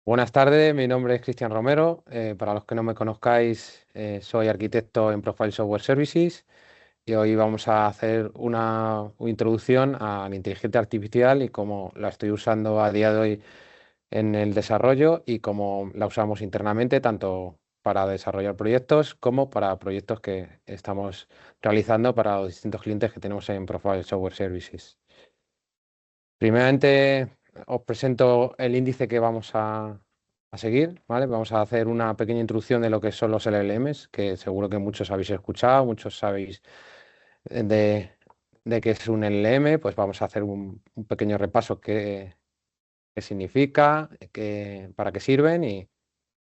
Buenas tardes, mi nombre es Cristian Romero. Para los que no me conozcáis, soy arquitecto en Profile Software Services y hoy vamos a hacer una introducción a la inteligencia artificial y cómo la estoy usando a día de hoy en el desarrollo y cómo la usamos internamente, tanto para desarrollar proyectos como para proyectos que estamos realizando para los distintos clientes que tenemos en Profile Software Services. Primeramente, os presento el índice que vamos a seguir, ¿vale? Vamos a hacer una pequeña introducción de lo que son los LLMs, que seguro que muchos habéis escuchado, muchos sabéis eh, de, de qué es un LLM, pues vamos a hacer un pequeño repaso qué significa, para qué sirven y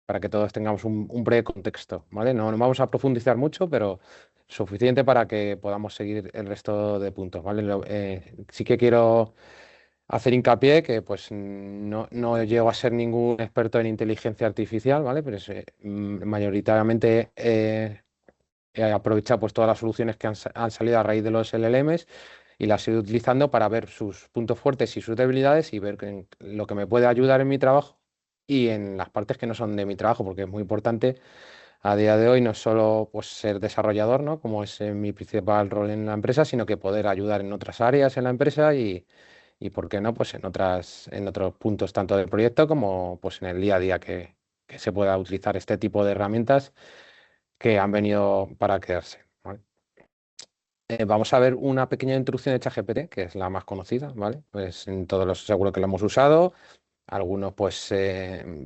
para que todos tengamos un breve contexto, ¿vale? No vamos a profundizar mucho, pero suficiente para que podamos seguir el resto de puntos, ¿vale? Sí que quiero hacer hincapié que pues no llego a ser ningún experto en inteligencia artificial, ¿vale? Pero mayoritariamente he aprovechado pues todas las soluciones que han salido a raíz de los LLMs y las he ido utilizando para ver sus puntos fuertes y sus debilidades y ver lo que me puede ayudar en mi trabajo y en las partes que no son de mi trabajo, porque es muy importante a día de hoy no solo pues ser desarrollador, ¿no? Como es mi principal rol en la empresa, sino que poder ayudar en otras áreas en la empresa y por qué no, pues en otros puntos tanto del proyecto como pues en el día a día que se pueda utilizar este tipo de herramientas que han venido para quedarse, ¿vale? Vamos a ver una pequeña introducción de ChatGPT, que es la más conocida, ¿vale? Pues en todos los seguro que lo hemos usado. Algunos pues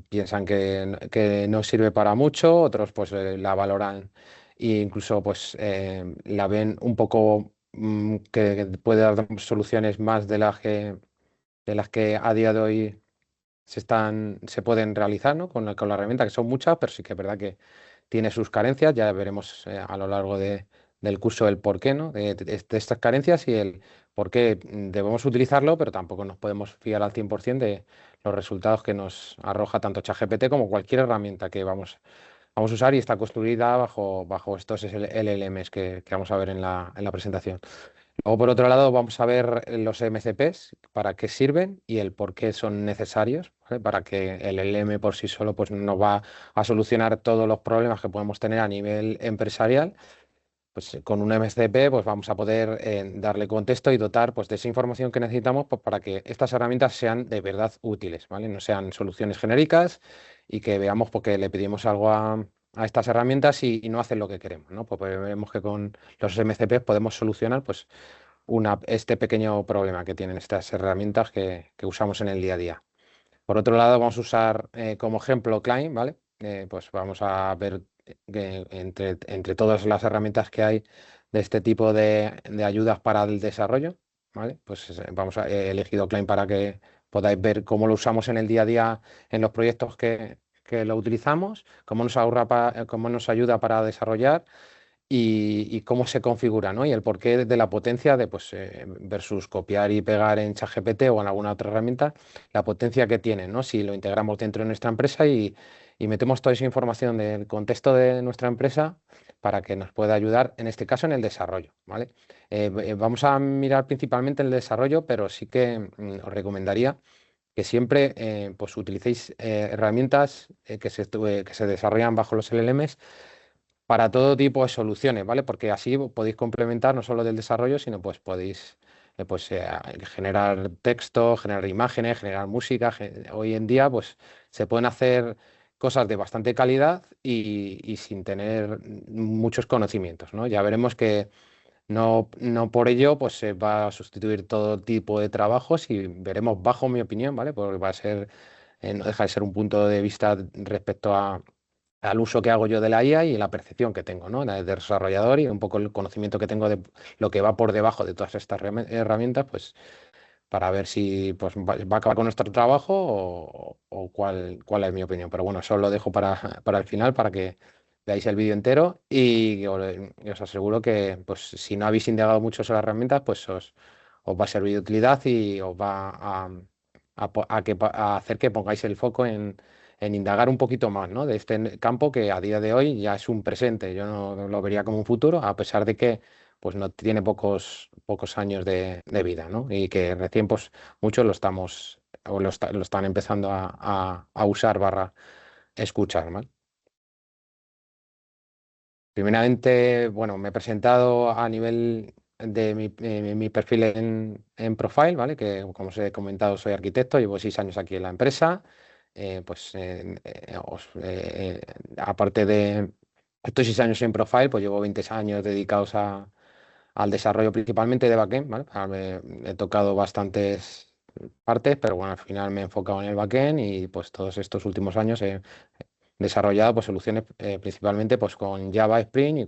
piensan que no sirve para mucho, otros pues la valoran e incluso pues la ven un poco que puede dar soluciones más de las que a día de hoy se pueden realizar, ¿no? Con la herramienta, que son muchas, pero sí que es verdad que tiene sus carencias. Ya veremos a lo largo del curso el porqué, ¿no? De estas carencias y el por qué debemos utilizarlo, pero tampoco nos podemos fiar al 100% de los resultados que nos arroja tanto ChatGPT como cualquier herramienta que vamos a usar y está construida bajo estos LLMs que vamos a ver en la presentación. Luego, por otro lado, vamos a ver los MCPs, para qué sirven y el por qué son necesarios, ¿vale? Para que el LM por sí solo pues, no va a solucionar todos los problemas que podemos tener a nivel empresarial. Pues con un MCP pues, vamos a poder darle contexto y dotar pues, de esa información que necesitamos pues, para que estas herramientas sean de verdad útiles, ¿vale? No sean soluciones genéricas y que veamos porque le pedimos algo a estas herramientas y no hacen lo que queremos, ¿no? Pues vemos que con los MCP podemos solucionar pues, este pequeño problema que tienen estas herramientas que usamos en el día a día. Por otro lado, vamos a usar como ejemplo Klein, ¿vale? Pues vamos a ver que entre todas las herramientas que hay de este tipo de ayudas para el desarrollo, ¿vale? Pues he elegido Klein para que podáis ver cómo lo usamos en el día a día en los proyectos que lo utilizamos, cómo nos ayuda para desarrollar y cómo se configura, ¿no? Y el porqué de la potencia de, pues, versus copiar y pegar en ChatGPT o en alguna otra herramienta, la potencia que tiene, ¿no? Si lo integramos dentro de nuestra empresa y metemos toda esa información del contexto de nuestra empresa para que nos pueda ayudar, en este caso, en el desarrollo, ¿vale? Vamos a mirar principalmente el desarrollo, pero sí que os recomendaría que siempre pues utilicéis herramientas que se desarrollan bajo los LLMs para todo tipo de soluciones, ¿vale? Porque así podéis complementar no solo del desarrollo, sino pues podéis generar texto, generar imágenes, generar música. Hoy en día pues se pueden hacer cosas de bastante calidad y sin tener muchos conocimientos, ¿no? Ya veremos que no por ello pues se va a sustituir todo tipo de trabajos y veremos bajo mi opinión, ¿vale? Porque va a ser, no deja de ser un punto de vista respecto al uso que hago yo de la IA y la percepción que tengo, ¿no? De desarrollador y un poco el conocimiento que tengo de lo que va por debajo de todas estas herramientas, pues para ver si pues, va a acabar con nuestro trabajo o cuál es mi opinión. Pero bueno, eso lo dejo para el final, para que veáis el vídeo entero y os aseguro que pues, si no habéis indagado mucho sobre las herramientas, pues os va a servir de utilidad y os va a hacer que pongáis el foco en indagar un poquito más, ¿no? De este campo que a día de hoy ya es un presente. Yo no lo vería como un futuro, a pesar de que pues no tiene pocos años de vida, ¿no? Y que recién pues muchos o lo están empezando a usar barra escuchar, ¿vale? Primeramente, bueno, me he presentado a nivel de mi perfil en Profile, ¿vale? Que como os he comentado, soy arquitecto, llevo 6 años aquí en la empresa. Aparte de estos 6 años en Profile, pues llevo 20 años dedicados al desarrollo principalmente de backend, ¿vale? He tocado bastantes partes, pero bueno, al final me he enfocado en el backend y pues todos estos últimos años he desarrollado pues soluciones principalmente pues con Java, Spring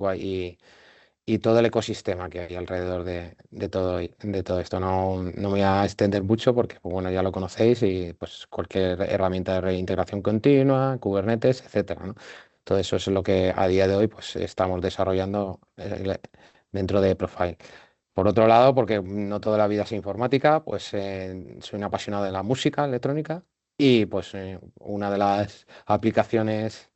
y todo el ecosistema que hay alrededor de todo esto. No me voy a extender mucho porque pues, bueno, ya lo conocéis y pues cualquier herramienta de reintegración continua, Kubernetes, etcétera, ¿no? Todo eso es lo que a día de hoy pues estamos desarrollando dentro de Profile. Por otro lado, porque no toda la vida es informática, pues soy un apasionado de la música electrónica y pues una de las aplicaciones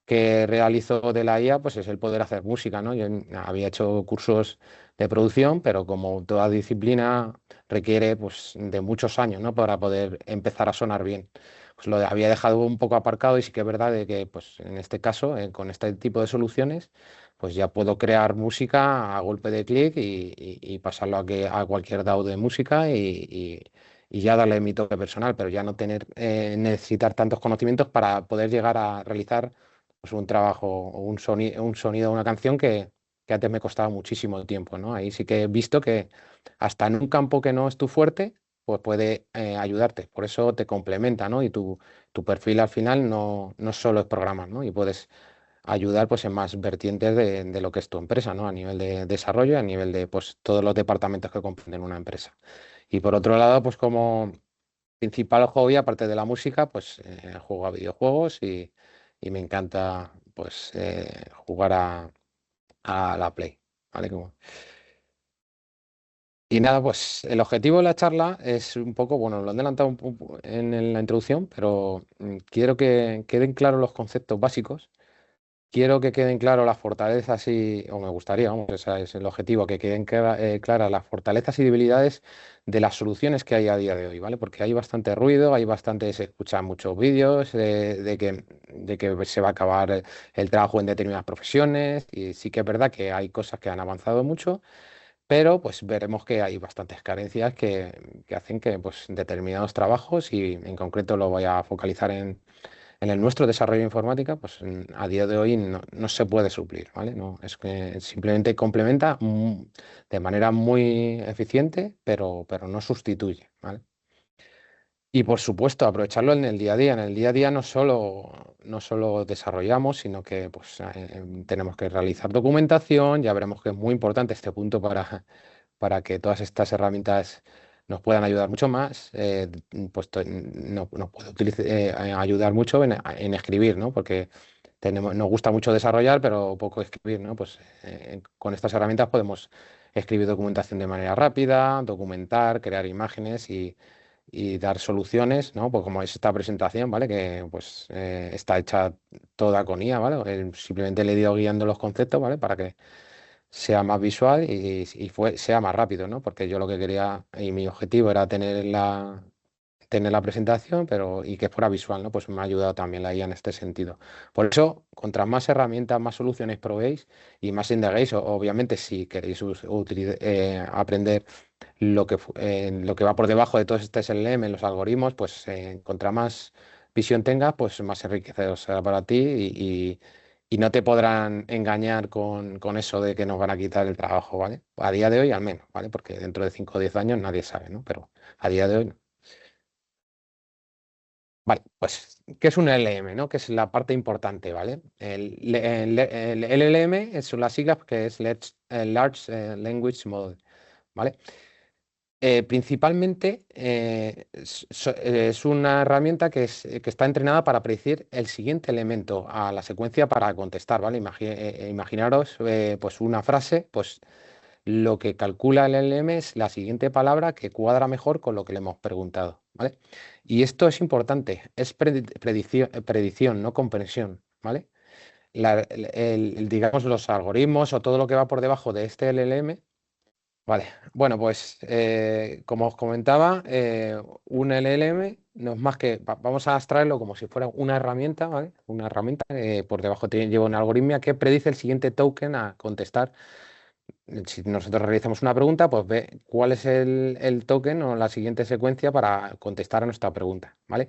que realizo de la IA pues es el poder hacer música, ¿no? Yo había hecho cursos de producción, pero como toda disciplina requiere pues de muchos años, ¿no? Para poder empezar a sonar bien. Pues lo había dejado un poco aparcado y sí que es verdad de que pues en este caso, con este tipo de soluciones pues ya puedo crear música a golpe de clic y pasarlo a cualquier DAW de música y ya darle mi toque personal, pero ya no necesitar tantos conocimientos para poder llegar a realizar pues, un trabajo o un sonido, una canción que antes me costaba muchísimo tiempo, ¿no? Ahí sí que he visto que hasta en un campo que no es tu fuerte, pues puede ayudarte. Por eso te complementa, ¿no? Y tu perfil al final no solo es programar, ¿no? Y puedes ayudar pues en más vertientes de lo que es tu empresa, ¿no? A nivel de desarrollo, a nivel de pues todos los departamentos que comprenden una empresa. Y por otro lado, pues como principal hobby, aparte de la música, pues juego a videojuegos y me encanta pues jugar a la Play, ¿vale? Y nada, pues el objetivo de la charla es un poco, bueno, lo he adelantado en la introducción, pero quiero que queden claros los conceptos básicos. Quiero que queden claras las fortalezas o me gustaría, vamos, ese es el objetivo, que queden claras las fortalezas y debilidades de las soluciones que hay a día de hoy, ¿vale? Porque hay bastante ruido, se escuchan muchos vídeos de que se va a acabar el trabajo en determinadas profesiones y sí que es verdad que hay cosas que han avanzado mucho, pero pues veremos que hay bastantes carencias que hacen que pues determinados trabajos, y en concreto lo voy a focalizar en el nuestro desarrollo de informática, pues a día de hoy no se puede suplir, ¿vale? No, es que simplemente complementa de manera muy eficiente, pero no sustituye, ¿vale? Y por supuesto, aprovecharlo en el día a día. En el día a día no solo desarrollamos, sino que pues, tenemos que realizar documentación. Ya veremos que es muy importante este punto para que todas estas herramientas nos puedan ayudar mucho más. Nos puede ayudar mucho en escribir, ¿no? Porque nos gusta mucho desarrollar, pero poco escribir, ¿no? Pues con estas herramientas podemos escribir documentación de manera rápida, documentar, crear imágenes y dar soluciones, ¿no? Pues como es esta presentación, ¿vale? Que pues está hecha toda con IA, ¿vale? Simplemente le he ido guiando los conceptos, ¿vale? Para que sea más visual sea más rápido, ¿no? Porque yo lo que quería y mi objetivo era tener la presentación, y que fuera visual, ¿no? Pues me ha ayudado también la IA en este sentido. Por eso, contra más herramientas, más soluciones probéis y más indaguéis, obviamente, si queréis aprender lo que va por debajo de todos estos LLM, los algoritmos, pues contra más visión tengas, pues más enriquecedor será para ti y no te podrán engañar con eso de que nos van a quitar el trabajo, ¿vale? A día de hoy al menos, ¿vale? Porque dentro de 5 o 10 años nadie sabe, ¿no? Pero a día de hoy no. Vale, pues, ¿qué es un LLM, no? Que es la parte importante, ¿vale? El LLM son las siglas que es Large Language Model, ¿vale? Principalmente es una herramienta que está entrenada para predecir el siguiente elemento a la secuencia para contestar, ¿vale? Imaginaros pues una frase, pues lo que calcula el LLM es la siguiente palabra que cuadra mejor con lo que le hemos preguntado, ¿vale? Y esto es importante, es predicción, no comprensión, ¿vale? Digamos, los algoritmos o todo lo que va por debajo de este LLM Vale, bueno, pues como os comentaba, un LLM no es más que, vamos a abstraerlo como si fuera una herramienta, ¿vale? Una herramienta que por debajo lleva una algoritmia que predice el siguiente token a contestar. Si nosotros realizamos una pregunta, pues ve cuál es el token o la siguiente secuencia para contestar a nuestra pregunta, ¿vale?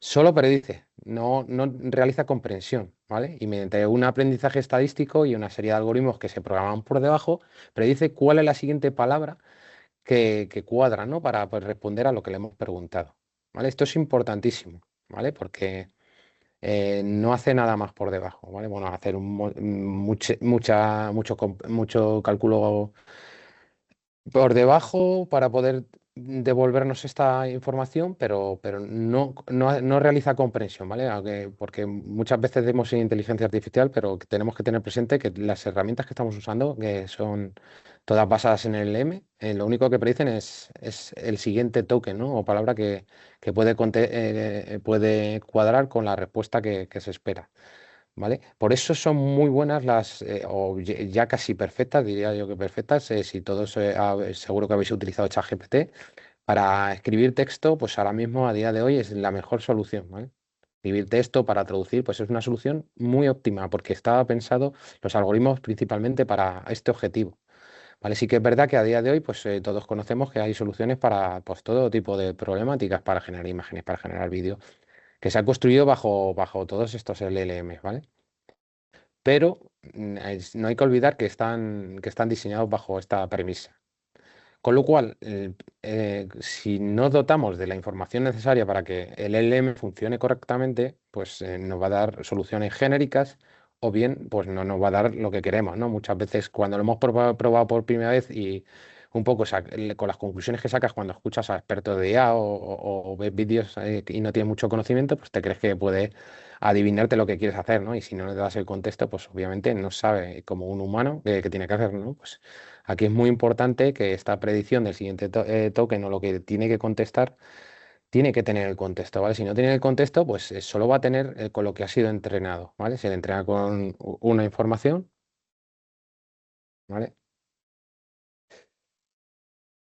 Solo predice, no realiza comprensión, ¿vale? Y mediante un aprendizaje estadístico y una serie de algoritmos que se programan por debajo, predice cuál es la siguiente palabra que cuadra, ¿no? Para pues, responder a lo que le hemos preguntado, ¿vale? Esto es importantísimo, ¿vale? Porque no hace nada más por debajo, ¿vale? Bueno, hacer mucho cálculo por debajo para poder devolvernos esta información, pero no realiza comprensión, ¿vale? Porque muchas veces decimos inteligencia artificial, pero que tenemos que tener presente que las herramientas que estamos usando, que son todas basadas en el M, lo único que predicen es el siguiente token, ¿no? O palabra que puede cuadrar con la respuesta que se espera. ¿Vale? Por eso son muy buenas o ya casi perfectas, diría yo que perfectas, si todos seguro que habéis utilizado ChatGPT para escribir texto, pues ahora mismo a día de hoy es la mejor solución, ¿vale? Escribir texto para traducir, pues es una solución muy óptima porque estaba pensado los algoritmos principalmente para este objetivo, ¿vale? Sí que es verdad que a día de hoy, pues todos conocemos que hay soluciones para pues, todo tipo de problemáticas, para generar imágenes, para generar vídeo, que se han construido bajo todos estos LLMs, ¿vale? Pero no hay que olvidar que están diseñados bajo esta premisa. Con lo cual, si no dotamos de la información necesaria para que el LLM funcione correctamente, pues nos va a dar soluciones genéricas o bien pues no nos va a dar lo que queremos, ¿no? Muchas veces cuando lo hemos probado por primera vez y un poco con las conclusiones que sacas cuando escuchas a expertos de IA o ves vídeos y no tienes mucho conocimiento, pues te crees que puede adivinarte lo que quieres hacer, ¿no? Y si no le das el contexto, pues obviamente no sabe como un humano qué tiene que hacer, ¿no? Pues aquí es muy importante que esta predicción del siguiente token o lo que tiene que contestar tiene que tener el contexto, ¿vale? Si no tiene el contexto, pues solo va a tener con lo que ha sido entrenado, ¿vale? Se le entrena con una información, ¿vale?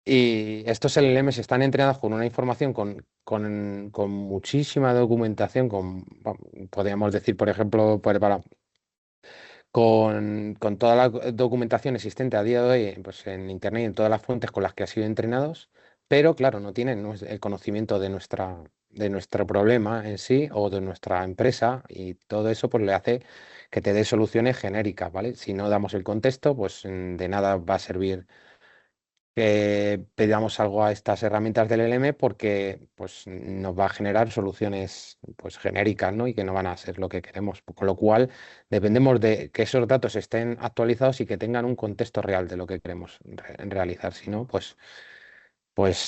Y estos LLMs están entrenados con una información con muchísima documentación, podríamos decir, por ejemplo, con toda la documentación existente a día de hoy pues, en Internet y en todas las fuentes con las que han sido entrenados, pero claro, no tienen el conocimiento de nuestro problema en sí o de nuestra empresa y todo eso pues le hace que te dé soluciones genéricas, ¿vale? Si no damos el contexto, pues de nada va a servir que pedamos algo a estas herramientas del LM porque pues, nos va a generar soluciones pues, genéricas, ¿no? Y que no van a ser lo que queremos. Con lo cual, dependemos de que esos datos estén actualizados y que tengan un contexto real de lo que queremos realizar. Si no, pues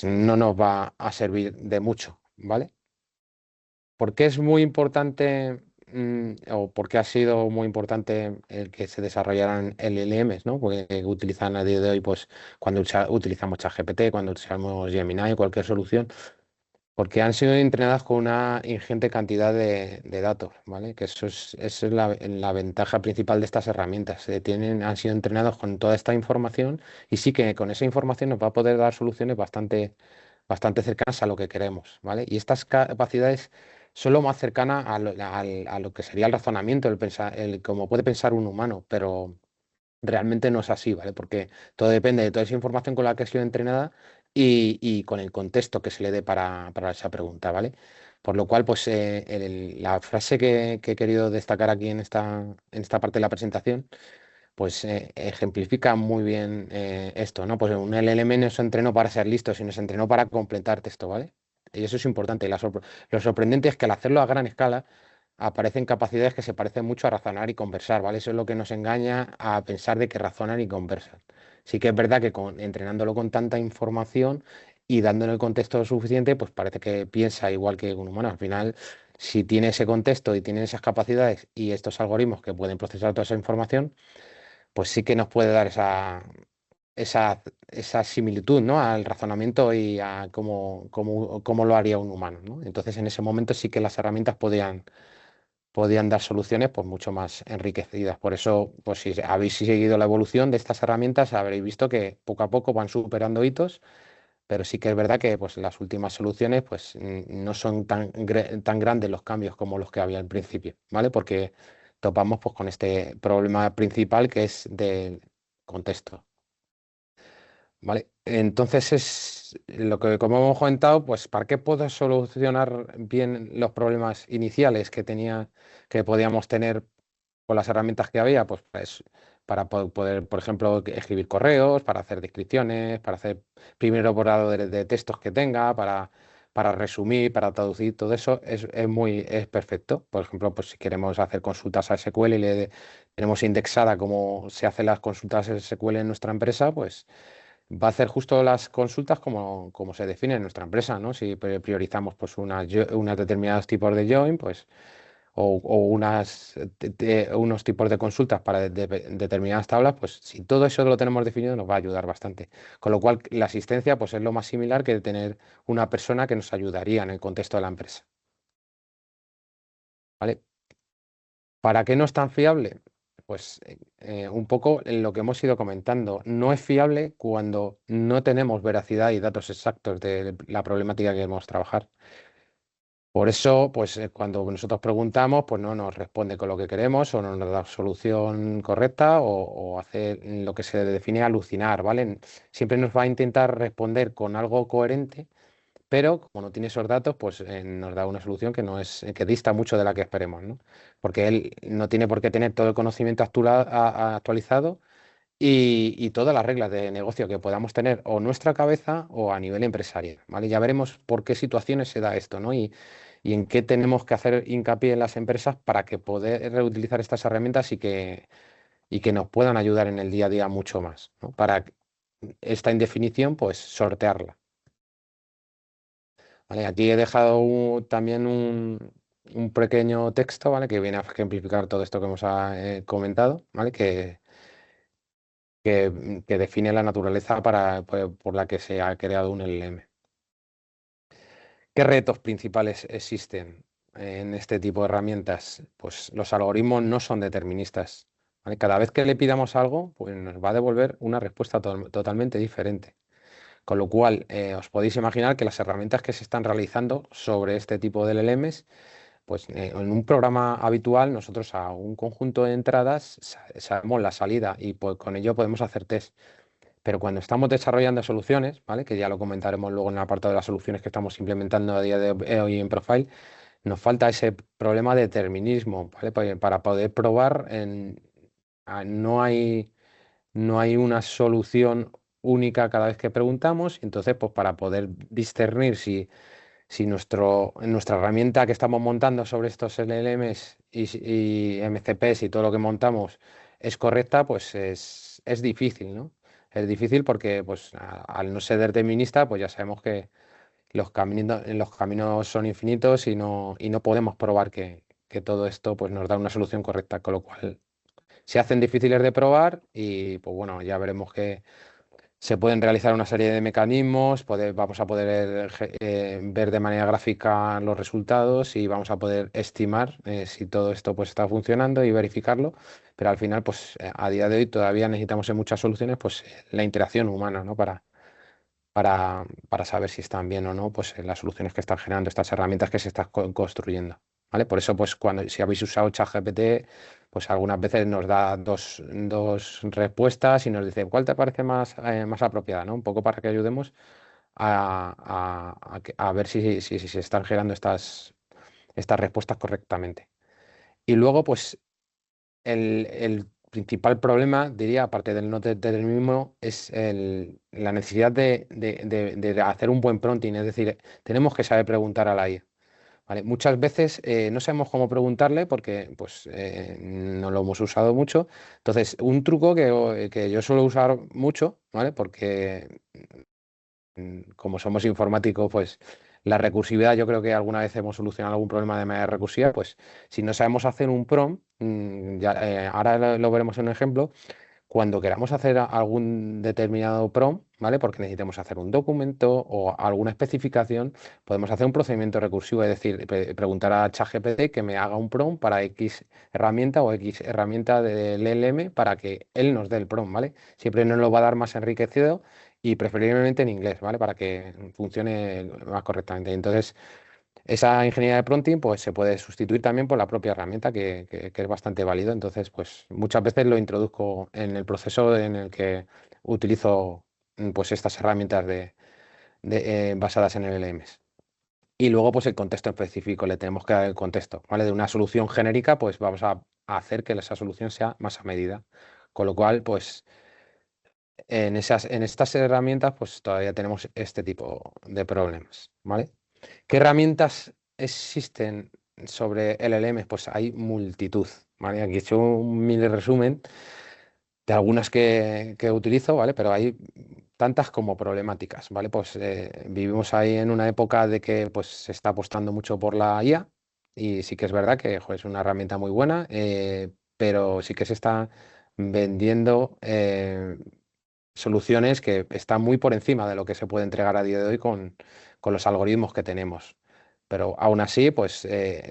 no nos va a servir de mucho, ¿vale? ¿Por qué es muy importante o por qué ha sido muy importante el que se desarrollaran LLMs, ¿no? Porque utilizan a día de hoy, pues, cuando utilizamos ChatGPT, cuando usamos Gemini, cualquier solución, porque han sido entrenadas con una ingente cantidad de datos, ¿vale? Que eso es la ventaja principal de estas herramientas. Han sido entrenados con toda esta información y sí que con esa información nos va a poder dar soluciones bastante cercanas a lo que queremos, ¿vale? Y estas capacidades son lo más cercanas a lo que sería el razonamiento, cómo puede pensar un humano, pero realmente no es así, ¿vale? Porque todo depende de toda esa información con la que ha sido entrenada y con el contexto que se le dé para esa pregunta, ¿vale? Por lo cual, pues la frase que he querido destacar aquí en esta parte de la presentación, pues ejemplifica muy bien esto, ¿no? Pues un LLM no se entrenó para ser listo, sino se entrenó para completar texto, ¿vale? Y eso es importante. Lo sorprendente es que al hacerlo a gran escala, aparecen capacidades que se parecen mucho a razonar y conversar, ¿vale? Eso es lo que nos engaña a pensar de que razonan y conversan. Sí que es verdad que entrenándolo con tanta información y dándole el contexto suficiente, pues parece que piensa igual que un humano. Al final, si tiene ese contexto y tiene esas capacidades y estos algoritmos que pueden procesar toda esa información, pues sí que nos puede dar esa similitud, ¿no? Al razonamiento y a cómo lo haría un humano, ¿no? Entonces, en ese momento sí que las herramientas podían dar soluciones pues mucho más enriquecidas. Por eso, pues si habéis seguido la evolución de estas herramientas, habréis visto que poco a poco van superando hitos, pero sí que es verdad que pues las últimas soluciones pues no son tan grandes los cambios como los que había al principio, ¿vale? Porque topamos pues con este problema principal que es del contexto. ¿Vale? Entonces es lo que, como hemos comentado, pues ¿para qué puedo solucionar bien los problemas iniciales que podíamos tener con las herramientas que había? Pues para poder, por ejemplo, escribir correos, para hacer descripciones, para hacer primero borrado de textos que tenga, para resumir, para traducir, todo eso es perfecto. Por ejemplo, pues si queremos hacer consultas a SQL y tenemos indexada cómo se hacen las consultas a SQL en nuestra empresa, pues va a hacer justo las consultas como se define en nuestra empresa, ¿no? Si priorizamos pues unos determinados tipos de join, pues, o unos tipos de consultas para determinadas tablas, pues si todo eso lo tenemos definido nos va a ayudar bastante. Con lo cual la asistencia pues es lo más similar que tener una persona que nos ayudaría en el contexto de la empresa, ¿vale? ¿Para qué no es tan fiable? Pues un poco en lo que hemos ido comentando. No es fiable cuando no tenemos veracidad y datos exactos de la problemática que queremos trabajar. Por eso, pues cuando nosotros preguntamos, pues no nos responde con lo que queremos o no nos da solución correcta o hace lo que se define alucinar, ¿vale? Siempre nos va a intentar responder con algo coherente, pero como no tiene esos datos, pues nos da una solución que no es, que dista mucho de la que esperemos, ¿no? Porque él no tiene por qué tener todo el conocimiento actualizado y todas las reglas de negocio que podamos tener o en nuestra cabeza o a nivel empresarial, ¿vale? Ya veremos por qué situaciones se da esto, ¿no? Y en qué tenemos que hacer hincapié en las empresas para que poder reutilizar estas herramientas y que nos puedan ayudar en el día a día mucho más, ¿no? Para esta indefinición, pues sortearla. Vale, aquí he dejado también un pequeño texto, ¿vale? Que viene a ejemplificar todo esto que hemos comentado, ¿vale? Que define la naturaleza por la que se ha creado un LLM. ¿Qué retos principales existen en este tipo de herramientas? Pues los algoritmos no son deterministas, ¿vale? Cada vez que le pidamos algo, pues nos va a devolver una respuesta totalmente diferente. Con lo cual, os podéis imaginar que las herramientas que se están realizando sobre este tipo de LLMs, pues en un programa habitual nosotros a un conjunto de entradas sabemos la salida y pues, con ello podemos hacer test. Pero cuando estamos desarrollando soluciones, ¿vale? Que ya lo comentaremos luego en el apartado de las soluciones que estamos implementando a día de hoy en Profile, nos falta ese problema de determinismo, ¿vale? Para poder probar no hay una solución única cada vez que preguntamos, y entonces, pues para poder discernir si nuestra herramienta que estamos montando sobre estos LLMs y MCPs y todo lo que montamos es correcta, pues es difícil, ¿no? Es difícil porque, pues, al no ser determinista, pues ya sabemos que los caminos son infinitos y no podemos probar que todo esto pues, nos da una solución correcta, con lo cual se hacen difíciles de probar y, pues bueno, ya veremos que se pueden realizar una serie de mecanismos, vamos a poder ver de manera gráfica los resultados y vamos a poder estimar si todo esto pues, está funcionando y verificarlo, pero al final, pues a día de hoy todavía necesitamos en muchas soluciones pues, la interacción humana, ¿no? Para saber si están bien o no pues, las soluciones que están generando estas herramientas que se están construyendo. ¿Vale? Por eso, pues, si habéis usado ChatGPT, pues algunas veces nos da dos respuestas y nos dice cuál te parece más apropiada, ¿no? Un poco para que ayudemos a ver si se están generando estas respuestas correctamente. Y luego, pues, el principal problema, diría, aparte del no determinismo, es la necesidad de hacer un buen prompting, es decir, tenemos que saber preguntar a la IA. ¿Vale? Muchas veces no sabemos cómo preguntarle porque pues, no lo hemos usado mucho. Entonces, un truco que yo suelo usar mucho, ¿vale? Porque como somos informáticos, pues la recursividad, yo creo que alguna vez hemos solucionado algún problema de manera recursiva, pues si no sabemos hacer un prompt, ahora lo veremos en un ejemplo, cuando queramos hacer algún determinado prompt, ¿vale? Porque necesitemos hacer un documento o alguna especificación, podemos hacer un procedimiento recursivo, es decir, preguntar a ChatGPT que me haga un prompt para X herramienta o X herramienta del LLM para que él nos dé el prompt, ¿vale? Siempre nos lo va a dar más enriquecido y preferiblemente en inglés, ¿vale? Para que funcione más correctamente. Entonces, esa ingeniería de prompting pues, se puede sustituir también por la propia herramienta, que es bastante válido. Entonces, pues muchas veces lo introduzco en el proceso en el que utilizo pues, estas herramientas basadas en LLMs. Y luego, pues el contexto específico, le tenemos que dar el contexto, ¿vale? De una solución genérica, pues vamos a hacer que esa solución sea más a medida. Con lo cual, pues en estas herramientas, pues todavía tenemos este tipo de problemas, ¿vale? ¿Qué herramientas existen sobre LLM? Pues hay multitud, ¿vale? Aquí he hecho un mini resumen de algunas que utilizo, ¿vale? Pero hay tantas como problemáticas, ¿vale? Pues vivimos ahí en una época de que pues, se está apostando mucho por la IA y sí que es verdad que jo, es una herramienta muy buena, pero sí que se está vendiendo soluciones que están muy por encima de lo que se puede entregar a día de hoy con los algoritmos que tenemos. Pero aún así, pues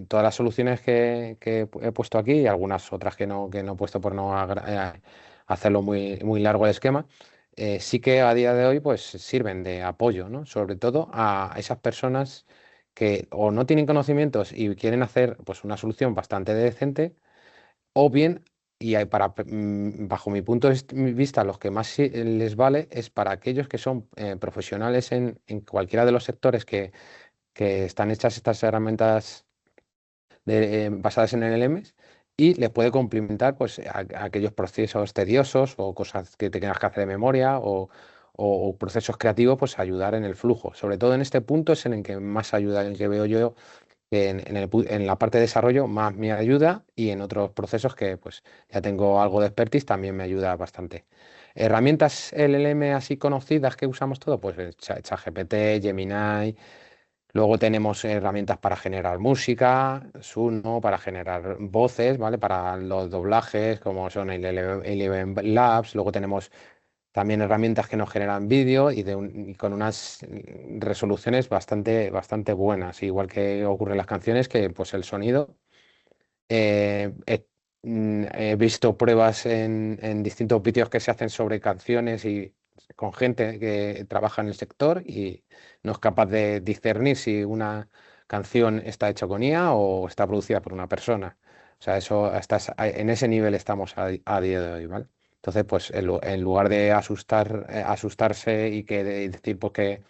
todas las soluciones que he puesto aquí y algunas otras que no he puesto por no hacerlo muy largo el esquema, sí que a día de hoy pues sirven de apoyo, ¿no? Sobre todo a esas personas que o no tienen conocimientos y quieren hacer pues una solución bastante decente o bien, bajo mi punto de vista, los que más les vale es para aquellos que son profesionales en cualquiera de los sectores que están hechas estas herramientas basadas en LLMs y les puede complementar pues, a aquellos procesos tediosos o cosas que tengas que hacer de memoria o procesos creativos, pues ayudar en el flujo. Sobre todo en este punto es en el que más ayuda, en el que veo yo que en la parte de desarrollo más me ayuda y en otros procesos que pues ya tengo algo de expertise también me ayuda bastante. Herramientas LLM así conocidas que usamos todo, pues ChatGPT, Gemini. Luego tenemos herramientas para generar música, Suno para generar voces, ¿vale? Para los doblajes, como son el Eleven Labs. Luego tenemos también herramientas que nos generan vídeo y con unas resoluciones bastante buenas, igual que ocurre en las canciones, que pues el sonido. He visto pruebas en distintos vídeos que se hacen sobre canciones y con gente que trabaja en el sector y no es capaz de discernir si una canción está hecha con IA o está producida por una persona. O sea, en ese nivel estamos a día de hoy, ¿vale? Entonces, pues en lugar de asustarse y decir pues, que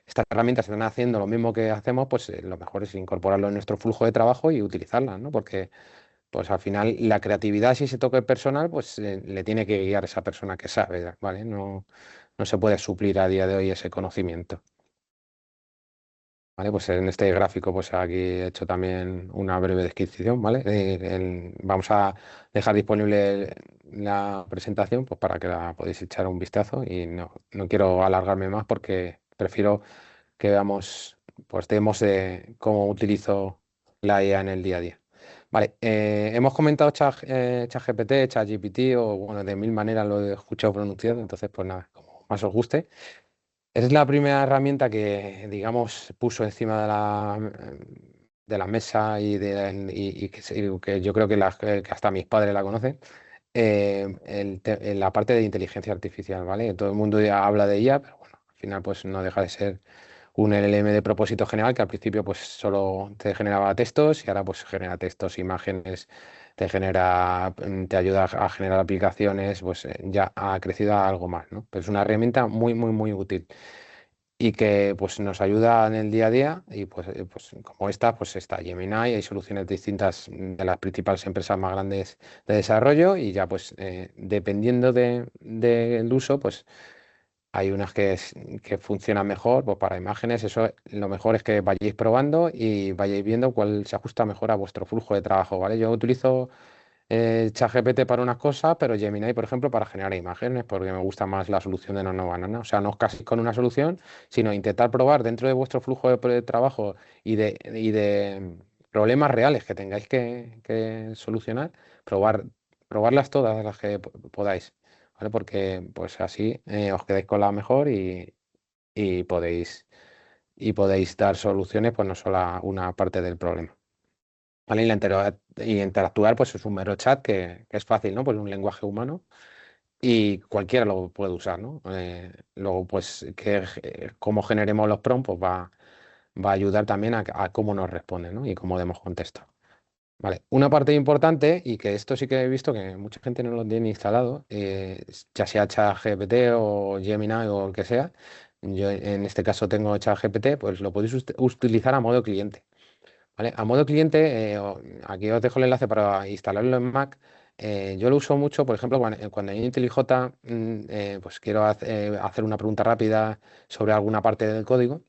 estas herramientas están haciendo lo mismo que hacemos, pues lo mejor es incorporarlo en nuestro flujo de trabajo y utilizarlas, ¿no? Porque pues al final la creatividad, si se toca el personal, pues le tiene que guiar esa persona que sabe, ¿vale? No se puede suplir a día de hoy ese conocimiento. ¿Vale? Pues en este gráfico, pues aquí he hecho también una breve descripción, ¿vale? Vamos a dejar disponible la presentación, pues para que la podáis echar un vistazo y no quiero alargarme más porque prefiero que veamos, pues demos de cómo utilizo la IA en el día a día. Vale, hemos comentado ChatGPT, ChatGPT o bueno, de mil maneras lo he escuchado pronunciado, entonces pues nada, como más os guste. Es la primera herramienta que, digamos, puso encima de la mesa y que yo creo que hasta mis padres la conocen, en la parte de inteligencia artificial, ¿vale? Todo el mundo ya habla de ella, pero bueno, al final pues no deja de ser un LLM de propósito general que al principio pues solo te generaba textos y ahora pues genera textos, imágenes, te ayuda a generar aplicaciones, pues ya ha crecido a algo más, ¿no? Pero es una herramienta muy útil y que pues nos ayuda en el día a día y pues como esta, pues está Gemini, hay soluciones distintas de las principales empresas más grandes de desarrollo y ya pues dependiendo del uso, pues hay unas que funcionan mejor pues, para imágenes. Eso lo mejor es que vayáis probando y vayáis viendo cuál se ajusta mejor a vuestro flujo de trabajo, ¿vale? Yo utilizo ChatGPT para unas cosas, pero Gemini, por ejemplo, para generar imágenes, porque me gusta más la solución de No Banana. O sea, no os caséis con una solución, sino intentar probar dentro de vuestro flujo de trabajo y de problemas reales que tengáis que solucionar, probarlas todas las que podáis. ¿vale? Porque pues así os quedáis con la mejor y podéis, y podéis dar soluciones, pues no solo a una parte del problema. ¿Vale? Y interactuar, pues es un mero chat que es fácil, ¿no? Pues un lenguaje humano y cualquiera lo puede usar, ¿no? Luego, pues, cómo generemos los prompts, pues va a ayudar también a cómo nos responden, ¿no? Y cómo demos contexto. Vale, una parte importante, y que esto sí que he visto que mucha gente no lo tiene instalado, ya sea ChatGPT o Gemini o el que sea, yo en este caso tengo ChatGPT, pues lo podéis utilizar a modo cliente. ¿Vale? A modo cliente, aquí os dejo el enlace para instalarlo en Mac. Yo lo uso mucho, por ejemplo, cuando en IntelliJ pues quiero hacer una pregunta rápida sobre alguna parte del código,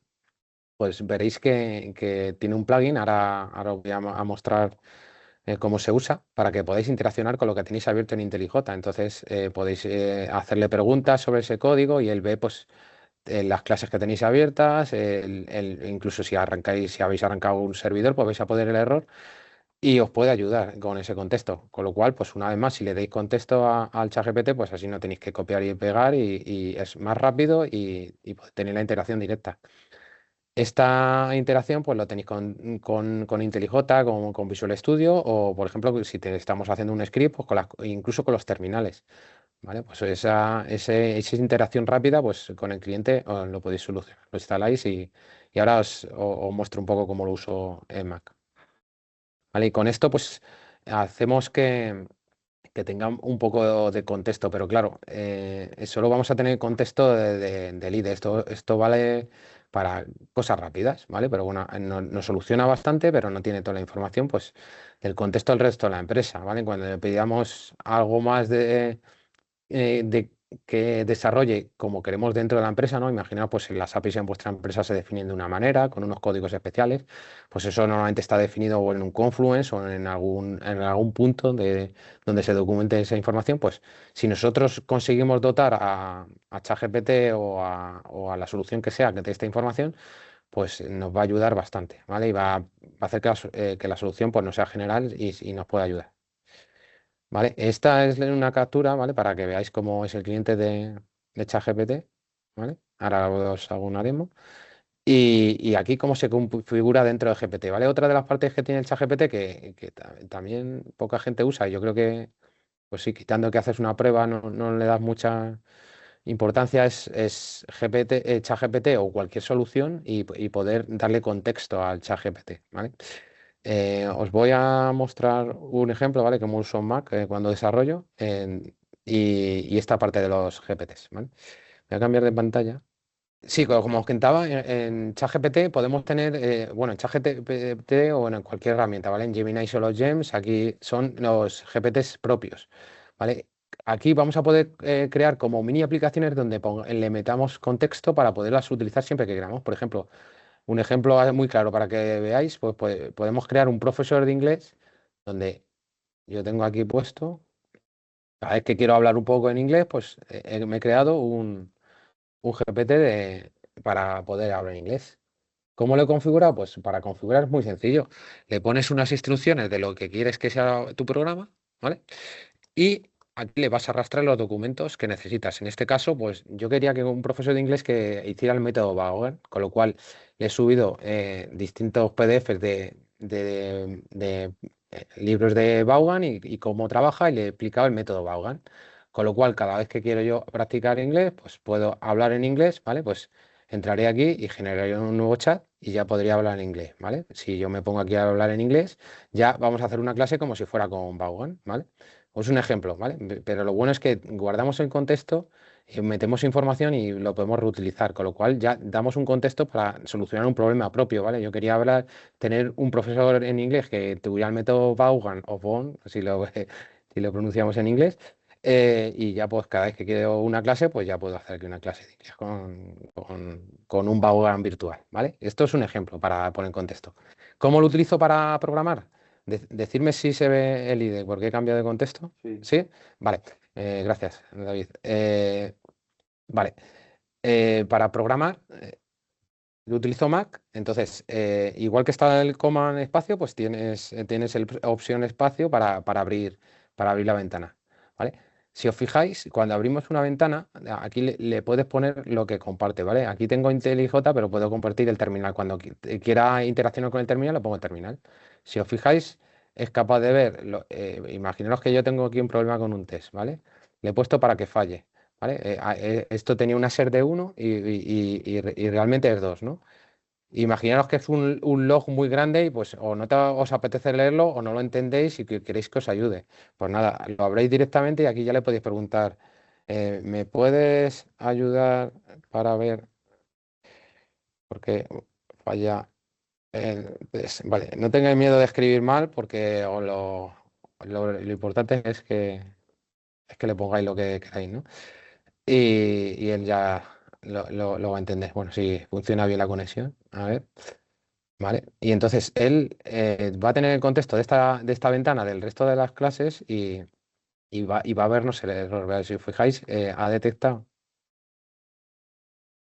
pues veréis que tiene un plugin. Ahora os voy a mostrar cómo se usa para que podáis interaccionar con lo que tenéis abierto en IntelliJ. Entonces podéis hacerle preguntas sobre ese código y él ve pues las clases que tenéis abiertas, incluso si arrancáis, si habéis arrancado un servidor, pues vais a poder el error y os puede ayudar con ese contexto. Con lo cual, pues una vez más, si le deis contexto al ChatGPT, pues así no tenéis que copiar y pegar y es más rápido y podéis tener la interacción directa. Esta interacción pues lo tenéis con IntelliJ, con Visual Studio o, por ejemplo, si estamos haciendo un script, pues incluso con los terminales. ¿Vale? Pues esa interacción rápida, pues con el cliente lo podéis solucionar. Lo instaláis y ahora os muestro un poco cómo lo uso en Mac. ¿Vale? Y con esto, pues hacemos que tenga un poco de contexto, pero claro, solo vamos a tener contexto del IDE. Esto vale para cosas rápidas, ¿vale? Pero bueno, nos soluciona bastante, pero no tiene toda la información, pues, del contexto del resto de la empresa, ¿vale? Cuando le pedíamos algo más de que desarrolle como queremos dentro de la empresa, ¿no? Imaginaos, pues las APIs en vuestra empresa se definen de una manera, con unos códigos especiales, pues eso normalmente está definido o en un Confluence o en algún punto donde se documente esa información. Pues si nosotros conseguimos dotar a ChatGPT o a la solución que sea que dé esta información, pues nos va a ayudar bastante, ¿vale? Y va a hacer que la solución pues no sea general y nos pueda ayudar. ¿Vale? Esta es una captura, ¿vale? Para que veáis cómo es el cliente de ChatGPT, ¿vale? Ahora os hago una demo. Y aquí cómo se configura dentro de GPT, ¿vale? Otra de las partes que tiene el ChatGPT que también poca gente usa, y yo creo que, pues sí, quitando que haces una prueba, no le das mucha importancia, es ChatGPT o cualquier solución y poder darle contexto al ChatGPT, ¿vale? Os voy a mostrar un ejemplo, ¿vale? Como uso en Mac cuando desarrollo y esta parte de los GPTs, ¿vale? Voy a cambiar de pantalla. Sí, como os contaba, en ChatGPT podemos tener, bueno, en ChatGPT o bueno, en cualquier herramienta, ¿vale? En Gemini son los GEMS, aquí son los GPTs propios, ¿vale? Aquí vamos a poder crear como mini aplicaciones donde le metamos contexto para poderlas utilizar siempre que queramos. Por ejemplo, un ejemplo muy claro para que veáis, pues, podemos crear un profesor de inglés donde yo tengo aquí puesto, cada vez que quiero hablar un poco en inglés, pues me he creado un GPT para poder hablar inglés. ¿Cómo lo he configurado? Pues para configurar es muy sencillo. Le pones unas instrucciones de lo que quieres que sea tu programa, ¿vale? Y aquí le vas a arrastrar los documentos que necesitas. En este caso, pues yo quería que un profesor de inglés que hiciera el método Vaughan, con lo cual le he subido distintos PDFs de libros de Vaughan y cómo trabaja y le he explicado el método Vaughan. Con lo cual, cada vez que quiero yo practicar inglés, pues puedo hablar en inglés, ¿vale? Pues entraré aquí y generaré un nuevo chat y ya podría hablar en inglés, ¿vale? Si yo me pongo aquí a hablar en inglés, ya vamos a hacer una clase como si fuera con Vaughan, ¿vale? Es un ejemplo, ¿vale? Pero lo bueno es que guardamos el contexto, metemos información y lo podemos reutilizar, con lo cual ya damos un contexto para solucionar un problema propio, ¿vale? Yo quería tener un profesor en inglés que tuviera el método Vaughan o Vaughan, si lo pronunciamos en inglés, y ya pues cada vez que quiero una clase, pues ya puedo hacer aquí una clase de inglés con un Vaughan virtual, ¿vale? Esto es un ejemplo para poner en contexto. ¿Cómo lo utilizo para programar? Decirme si se ve el IDE, porque he cambiado de contexto. Sí. ¿Sí? Vale. Gracias, David. Vale. Para programar, yo utilizo Mac, entonces, igual que está el coma en espacio, pues tienes opción espacio para abrir la ventana. ¿Vale? Si os fijáis, cuando abrimos una ventana, aquí le puedes poner lo que comparte, ¿vale? Aquí tengo IntelliJ, pero puedo compartir el terminal. Cuando quiera interaccionar con el terminal, le pongo el terminal. Si os fijáis, es capaz de ver, imaginaros que yo tengo aquí un problema con un test, ¿vale? Le he puesto para que falle, ¿vale? Esto tenía una ser de 1 y realmente es 2, ¿no? Imaginaros que es un log muy grande y pues o no os apetece leerlo o no lo entendéis y que queréis que os ayude. Pues nada, lo abréis directamente y aquí ya le podéis preguntar, ¿me puedes ayudar para ver por qué falla el test? Vale, no tengáis miedo de escribir mal porque lo importante es que le pongáis lo que queráis, ¿no? Y él ya lo va a entender. Bueno, si funciona bien la conexión. A ver. ¿Vale? Y entonces él va a tener el contexto de esta ventana del resto de las clases y va a vernos el error. ¿Vale? Si os fijáis, ha detectado,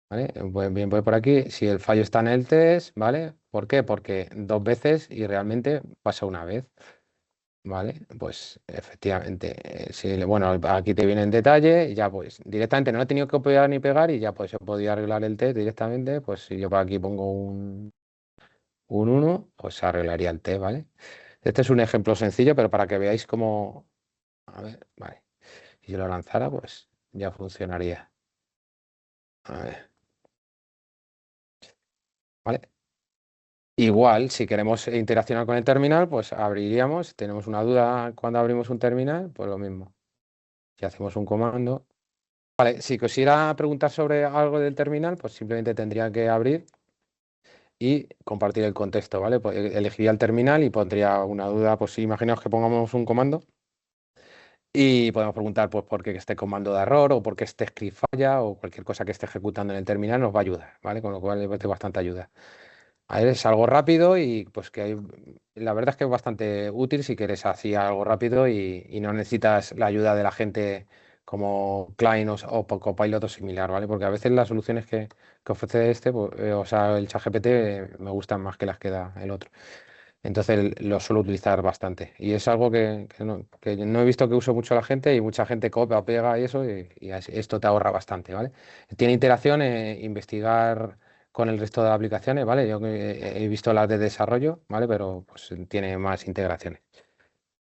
¿vale? Pues bien, voy por aquí. Si el fallo está en el test, ¿vale? ¿Por qué? Porque 2 veces y realmente pasa una vez, ¿vale? Pues efectivamente, bueno, aquí te viene en detalle, ya pues directamente no he tenido que copiar ni pegar y ya pues he podido arreglar el test directamente. Pues si yo por aquí pongo un 1 pues se arreglaría el test, ¿vale? Este es un ejemplo sencillo, pero para que veáis cómo, a ver, vale, si yo lo lanzara, pues ya funcionaría. A ver, ¿vale? Igual, si queremos interaccionar con el terminal, pues abriríamos, tenemos una duda cuando abrimos un terminal, pues lo mismo. Si hacemos un comando. Vale, si quisiera preguntar sobre algo del terminal, pues simplemente tendría que abrir y compartir el contexto, ¿vale? Pues elegiría el terminal y pondría una duda, pues si imaginaos que pongamos un comando. Y podemos preguntar pues, por qué este comando da error o por qué este script falla o cualquier cosa que esté ejecutando en el terminal nos va a ayudar, ¿vale? Con lo cual es de bastante ayuda. A ver, es algo rápido y pues la verdad es que es bastante útil si quieres así algo rápido y no necesitas la ayuda de la gente como Klein o Copilot o similar, ¿vale? Porque a veces las soluciones que ofrece pues, o sea, el ChatGPT me gustan más que las que da el otro. Entonces lo suelo utilizar bastante. Y es algo que no he visto que use mucho la gente y mucha gente copia o pega y eso, y esto te ahorra bastante, ¿vale? Tiene interacción, investigar con el resto de aplicaciones, ¿vale? Yo he visto las de desarrollo, ¿vale? Pero pues tiene más integraciones.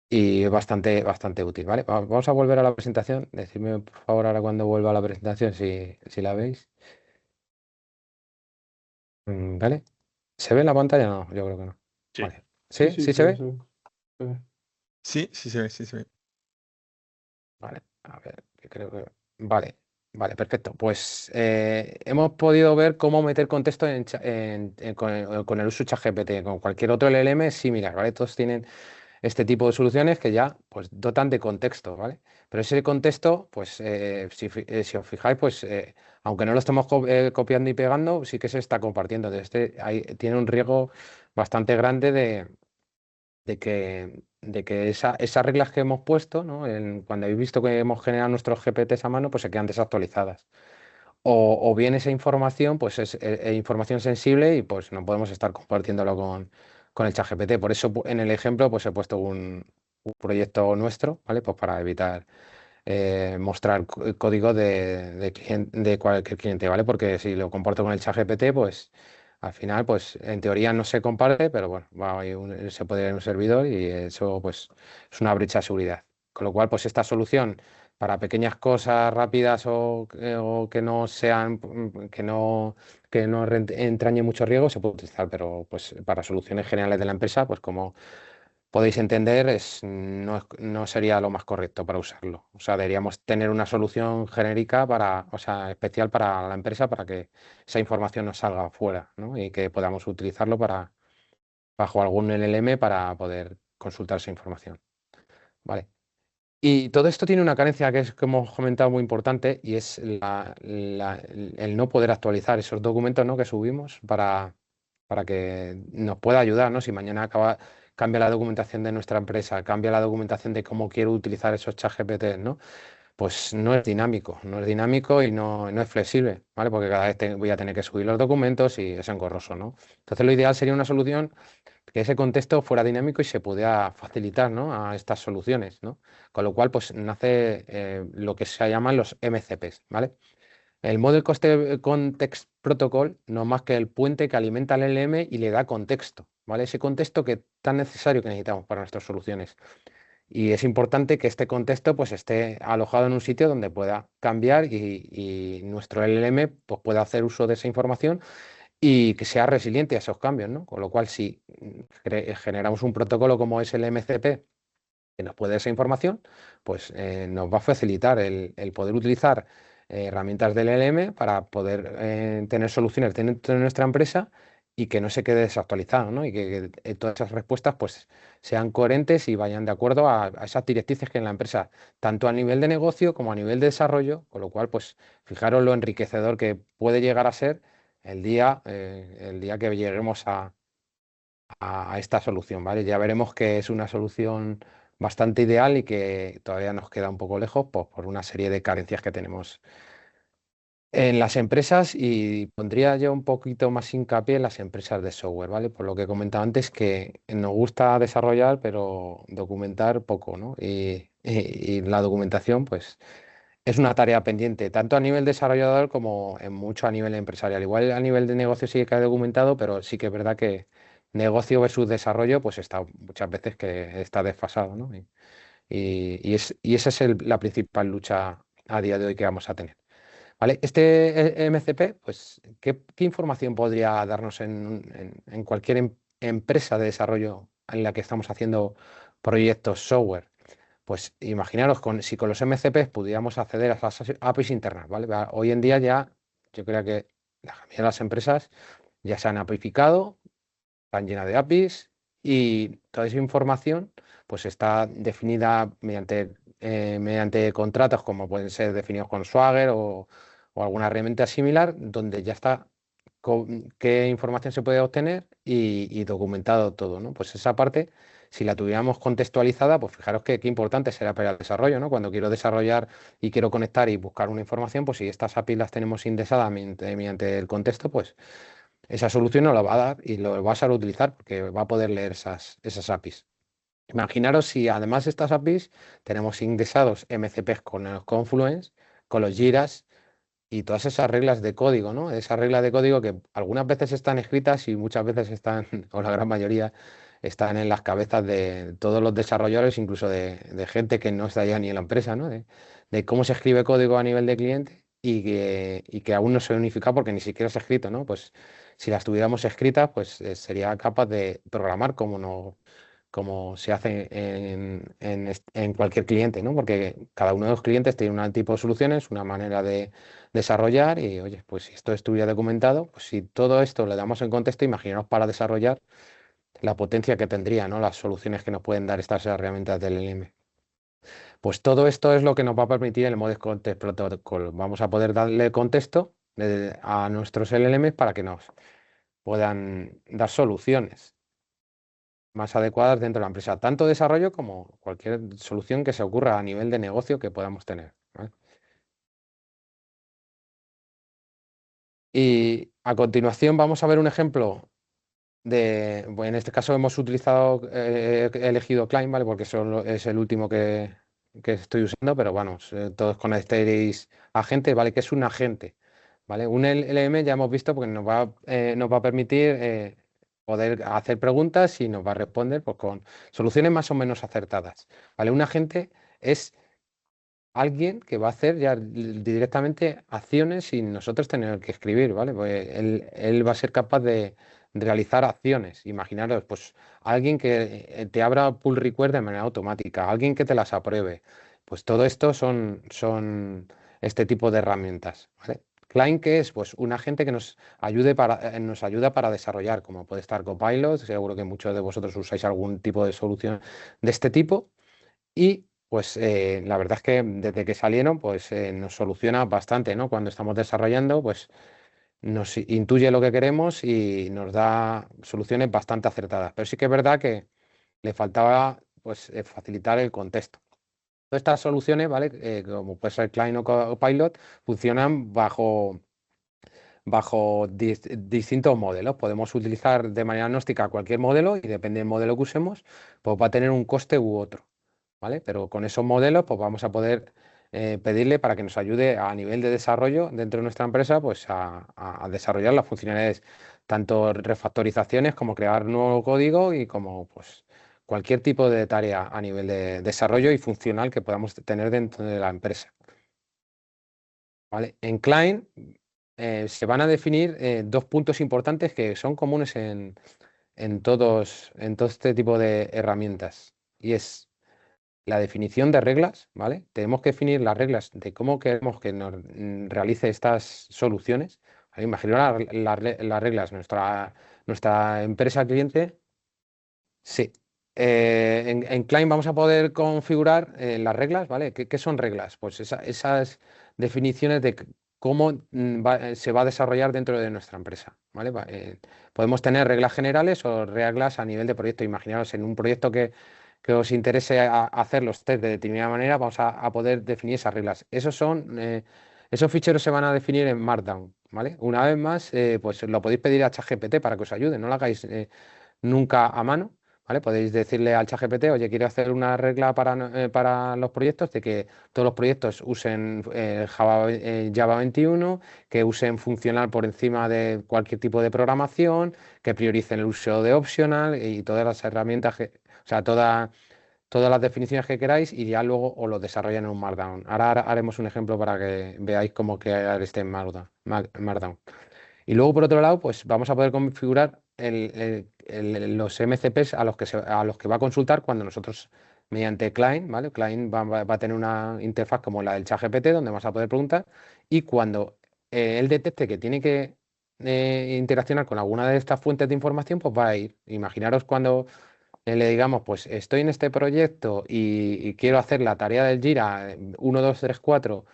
Y es bastante, bastante útil, ¿vale? Vamos a volver a la presentación. Decidme, por favor, ahora cuando vuelva a la presentación, si la veis. ¿Vale? ¿Se ve en la pantalla? No, yo creo que no. Sí. Vale. Sí, ¿Sí? sí, ¿Sí se ve? se ve. Sí, sí se ve, sí se ve. Vale, a ver, que creo que. Vale, vale, perfecto. Pues hemos podido ver cómo meter contexto con el uso de ChatGPT. Con cualquier otro LLM es similar, ¿vale? Todos tienen este tipo de soluciones que ya pues dotan de contexto, ¿vale? Pero ese contexto, pues si os fijáis, pues aunque no lo estemos copiando y pegando, sí que se está compartiendo. Entonces, tiene un riesgo bastante grande de que esas reglas que hemos puesto, ¿no? Cuando habéis visto que hemos generado nuestros GPTs a mano, pues se quedan desactualizadas. O bien esa información, pues es información sensible y pues no podemos estar compartiéndolo con el ChatGPT. Por eso en el ejemplo pues he puesto un proyecto nuestro, ¿vale? Pues para evitar mostrar código de cualquier cliente, ¿vale? Porque si lo comparto con el ChatGPT, pues al final, pues en teoría no se comparte, pero bueno, se puede ir en un servidor y eso pues es una brecha de seguridad. Con lo cual, pues esta solución para pequeñas cosas rápidas o que no sean, que no entrañe mucho riesgo se puede utilizar, pero pues para soluciones generales de la empresa, pues como podéis entender, no sería lo más correcto para usarlo. O sea, deberíamos tener una solución genérica o sea, especial para la empresa para que esa información nos salga fuera, ¿no? Y que podamos utilizarlo bajo algún LLM para poder consultar esa información. Vale. Y todo esto tiene una carencia que es, como hemos comentado, muy importante y es el no poder actualizar esos documentos, ¿no? que subimos para que nos pueda ayudar, ¿no? Si mañana cambia la documentación de nuestra empresa, cambia la documentación de cómo quiero utilizar esos chat GPT, ¿no? Pues no es dinámico y no es flexible, ¿vale? Porque cada vez voy a tener que subir los documentos y es engorroso, ¿no? Entonces lo ideal sería una solución que ese contexto fuera dinámico y se pudiera facilitar, ¿no?, a estas soluciones, ¿no? Con lo cual, pues nace lo que se llaman los MCPs, ¿vale? El Model Context Protocol no es más que el puente que alimenta el LLM y le da contexto, ¿vale? Ese contexto que tan necesario que necesitamos para nuestras soluciones. Y es importante que este contexto pues esté alojado en un sitio donde pueda cambiar y nuestro LLM pues, pueda hacer uso de esa información y que sea resiliente a esos cambios, ¿no? Con lo cual, si generamos un protocolo como es el MCP que nos puede dar esa información, pues nos va a facilitar el poder utilizar herramientas del LLM para poder tener soluciones dentro de nuestra empresa y que no se quede desactualizado, ¿no? Y que todas esas respuestas pues sean coherentes y vayan de acuerdo a esas directrices que en la empresa, tanto a nivel de negocio como a nivel de desarrollo, con lo cual, pues fijaros lo enriquecedor que puede llegar a ser el día que lleguemos a esta solución, ¿vale? Ya veremos que es una solución bastante ideal y que todavía nos queda un poco lejos, pues, por una serie de carencias que tenemos en las empresas, y pondría yo un poquito más hincapié en las empresas de software, ¿vale? Por lo que he comentado antes, que nos gusta desarrollar, pero documentar poco, ¿no? Y la documentación, pues, es una tarea pendiente, tanto a nivel desarrollador como en mucho a nivel empresarial. Igual a nivel de negocio sí que ha documentado, pero sí que es verdad que negocio versus desarrollo, pues está muchas veces que está desfasado, ¿no? Y esa es la principal lucha a día de hoy que vamos a tener. ¿Vale? Este MCP, pues, ¿qué información podría darnos en cualquier empresa de desarrollo en la que estamos haciendo proyectos software? Pues imaginaros si con los MCPs pudiéramos acceder a las APIs internas, ¿vale? Hoy en día ya, yo creo que la mayoría de las empresas ya se han apificado, están llenas de APIs y toda esa información pues está definida mediante contratos como pueden ser definidos con Swagger o alguna herramienta similar, donde ya está qué información se puede obtener y documentado todo, ¿no? Pues esa parte, si la tuviéramos contextualizada, pues fijaros qué importante será para el desarrollo, ¿no? Cuando quiero desarrollar y quiero conectar y buscar una información, pues si estas APIs las tenemos indexadas mediante el contexto, pues esa solución nos la va a dar y lo va a saber utilizar porque va a poder leer esas APIs. Imaginaros si además de estas APIs tenemos indexados MCPs con los Confluence, con los Jiras y todas esas reglas de código, ¿no? Esas reglas de código que algunas veces están escritas y muchas veces están, o la gran mayoría, están en las cabezas de todos los desarrolladores, incluso de gente que no está ya ni en la empresa, ¿no? De cómo se escribe código a nivel de cliente y que aún no se ha unificado porque ni siquiera se ha escrito, ¿no? Pues si las tuviéramos escritas, pues sería capaz de programar como se hace en cualquier cliente, ¿no? Porque cada uno de los clientes tiene un tipo de soluciones, una manera de desarrollar y, oye, pues si esto estuviera documentado, pues si todo esto le damos en contexto, imaginaos para desarrollar la potencia que tendría, ¿no? Las soluciones que nos pueden dar estas herramientas del LM. Pues todo esto es lo que nos va a permitir el Model Context Protocol. Vamos a poder darle contexto a nuestros LLMs para que nos puedan dar soluciones más adecuadas dentro de la empresa, tanto desarrollo como cualquier solución que se ocurra a nivel de negocio que podamos tener, ¿vale? Y a continuación vamos a ver un ejemplo bueno, en este caso hemos utilizado, he elegido Klein, ¿vale? Porque es el último que estoy usando, pero bueno, todos conoceréis agente, ¿vale? Que es un agente, ¿vale? Un LM ya hemos visto porque nos va a permitir poder hacer preguntas y nos va a responder pues, con soluciones más o menos acertadas, ¿vale? Un agente es alguien que va a hacer ya directamente acciones sin nosotros tener que escribir, ¿vale? Pues él va a ser capaz de realizar acciones. Imaginaros, pues alguien que te abra pull request de manera automática, alguien que te las apruebe. Pues todo esto son este tipo de herramientas, ¿vale? Client, que es pues un agente que nos ayuda para desarrollar, como puede estar Copilot, seguro que muchos de vosotros usáis algún tipo de solución de este tipo. Y pues la verdad es que desde que salieron, pues nos soluciona bastante, ¿no? Cuando estamos desarrollando, pues nos intuye lo que queremos y nos da soluciones bastante acertadas. Pero sí que es verdad que le faltaba pues facilitar el contexto. Todas estas soluciones, ¿vale? Como puede ser Klein o Copilot, funcionan bajo distintos modelos. Podemos utilizar de manera agnóstica cualquier modelo y depende del modelo que usemos, pues va a tener un coste u otro, ¿vale? Pero con esos modelos pues vamos a poder pedirle para que nos ayude a nivel de desarrollo dentro de nuestra empresa pues a desarrollar las funcionalidades, tanto refactorizaciones como crear nuevo código y como pues cualquier tipo de tarea a nivel de desarrollo y funcional que podamos tener dentro de la empresa. ¿Vale? En Klein se van a definir dos puntos importantes que son comunes en todo este tipo de herramientas. Y es la definición de reglas, ¿vale? Tenemos que definir las reglas de cómo queremos que nos realice estas soluciones. ¿Vale? Imaginaos las reglas, nuestra empresa cliente. Sí. En Klein vamos a poder configurar las reglas, ¿vale? ¿Qué son reglas? Pues esas definiciones de cómo se va a desarrollar dentro de nuestra empresa, ¿vale? Podemos tener reglas generales o reglas a nivel de proyecto. Imaginaos en un proyecto que os interese hacer los test de determinada manera, vamos a poder definir esas reglas. Esos ficheros se van a definir en Markdown, ¿vale? Una vez más, pues lo podéis pedir a ChatGPT para que os ayude, no lo hagáis nunca a mano. ¿Vale? Podéis decirle al ChatGPT, oye, quiero hacer una regla para los proyectos de que todos los proyectos usen Java 21, que usen funcional por encima de cualquier tipo de programación, que prioricen el uso de optional y todas las herramientas, o sea, todas las definiciones que queráis y ya luego os lo desarrollan en un Markdown. Ahora haremos un ejemplo para que veáis cómo crear este en Markdown. Y luego, por otro lado, pues vamos a poder configurar los MCPs a los que va a consultar cuando nosotros, mediante Client, ¿vale? Client va a tener una interfaz como la del ChatGPT, donde vamos a poder preguntar, y cuando él detecte que tiene que interaccionar con alguna de estas fuentes de información, pues va a ir. Imaginaros cuando le digamos, pues estoy en este proyecto y quiero hacer la tarea del Jira 1, 2, 3, 4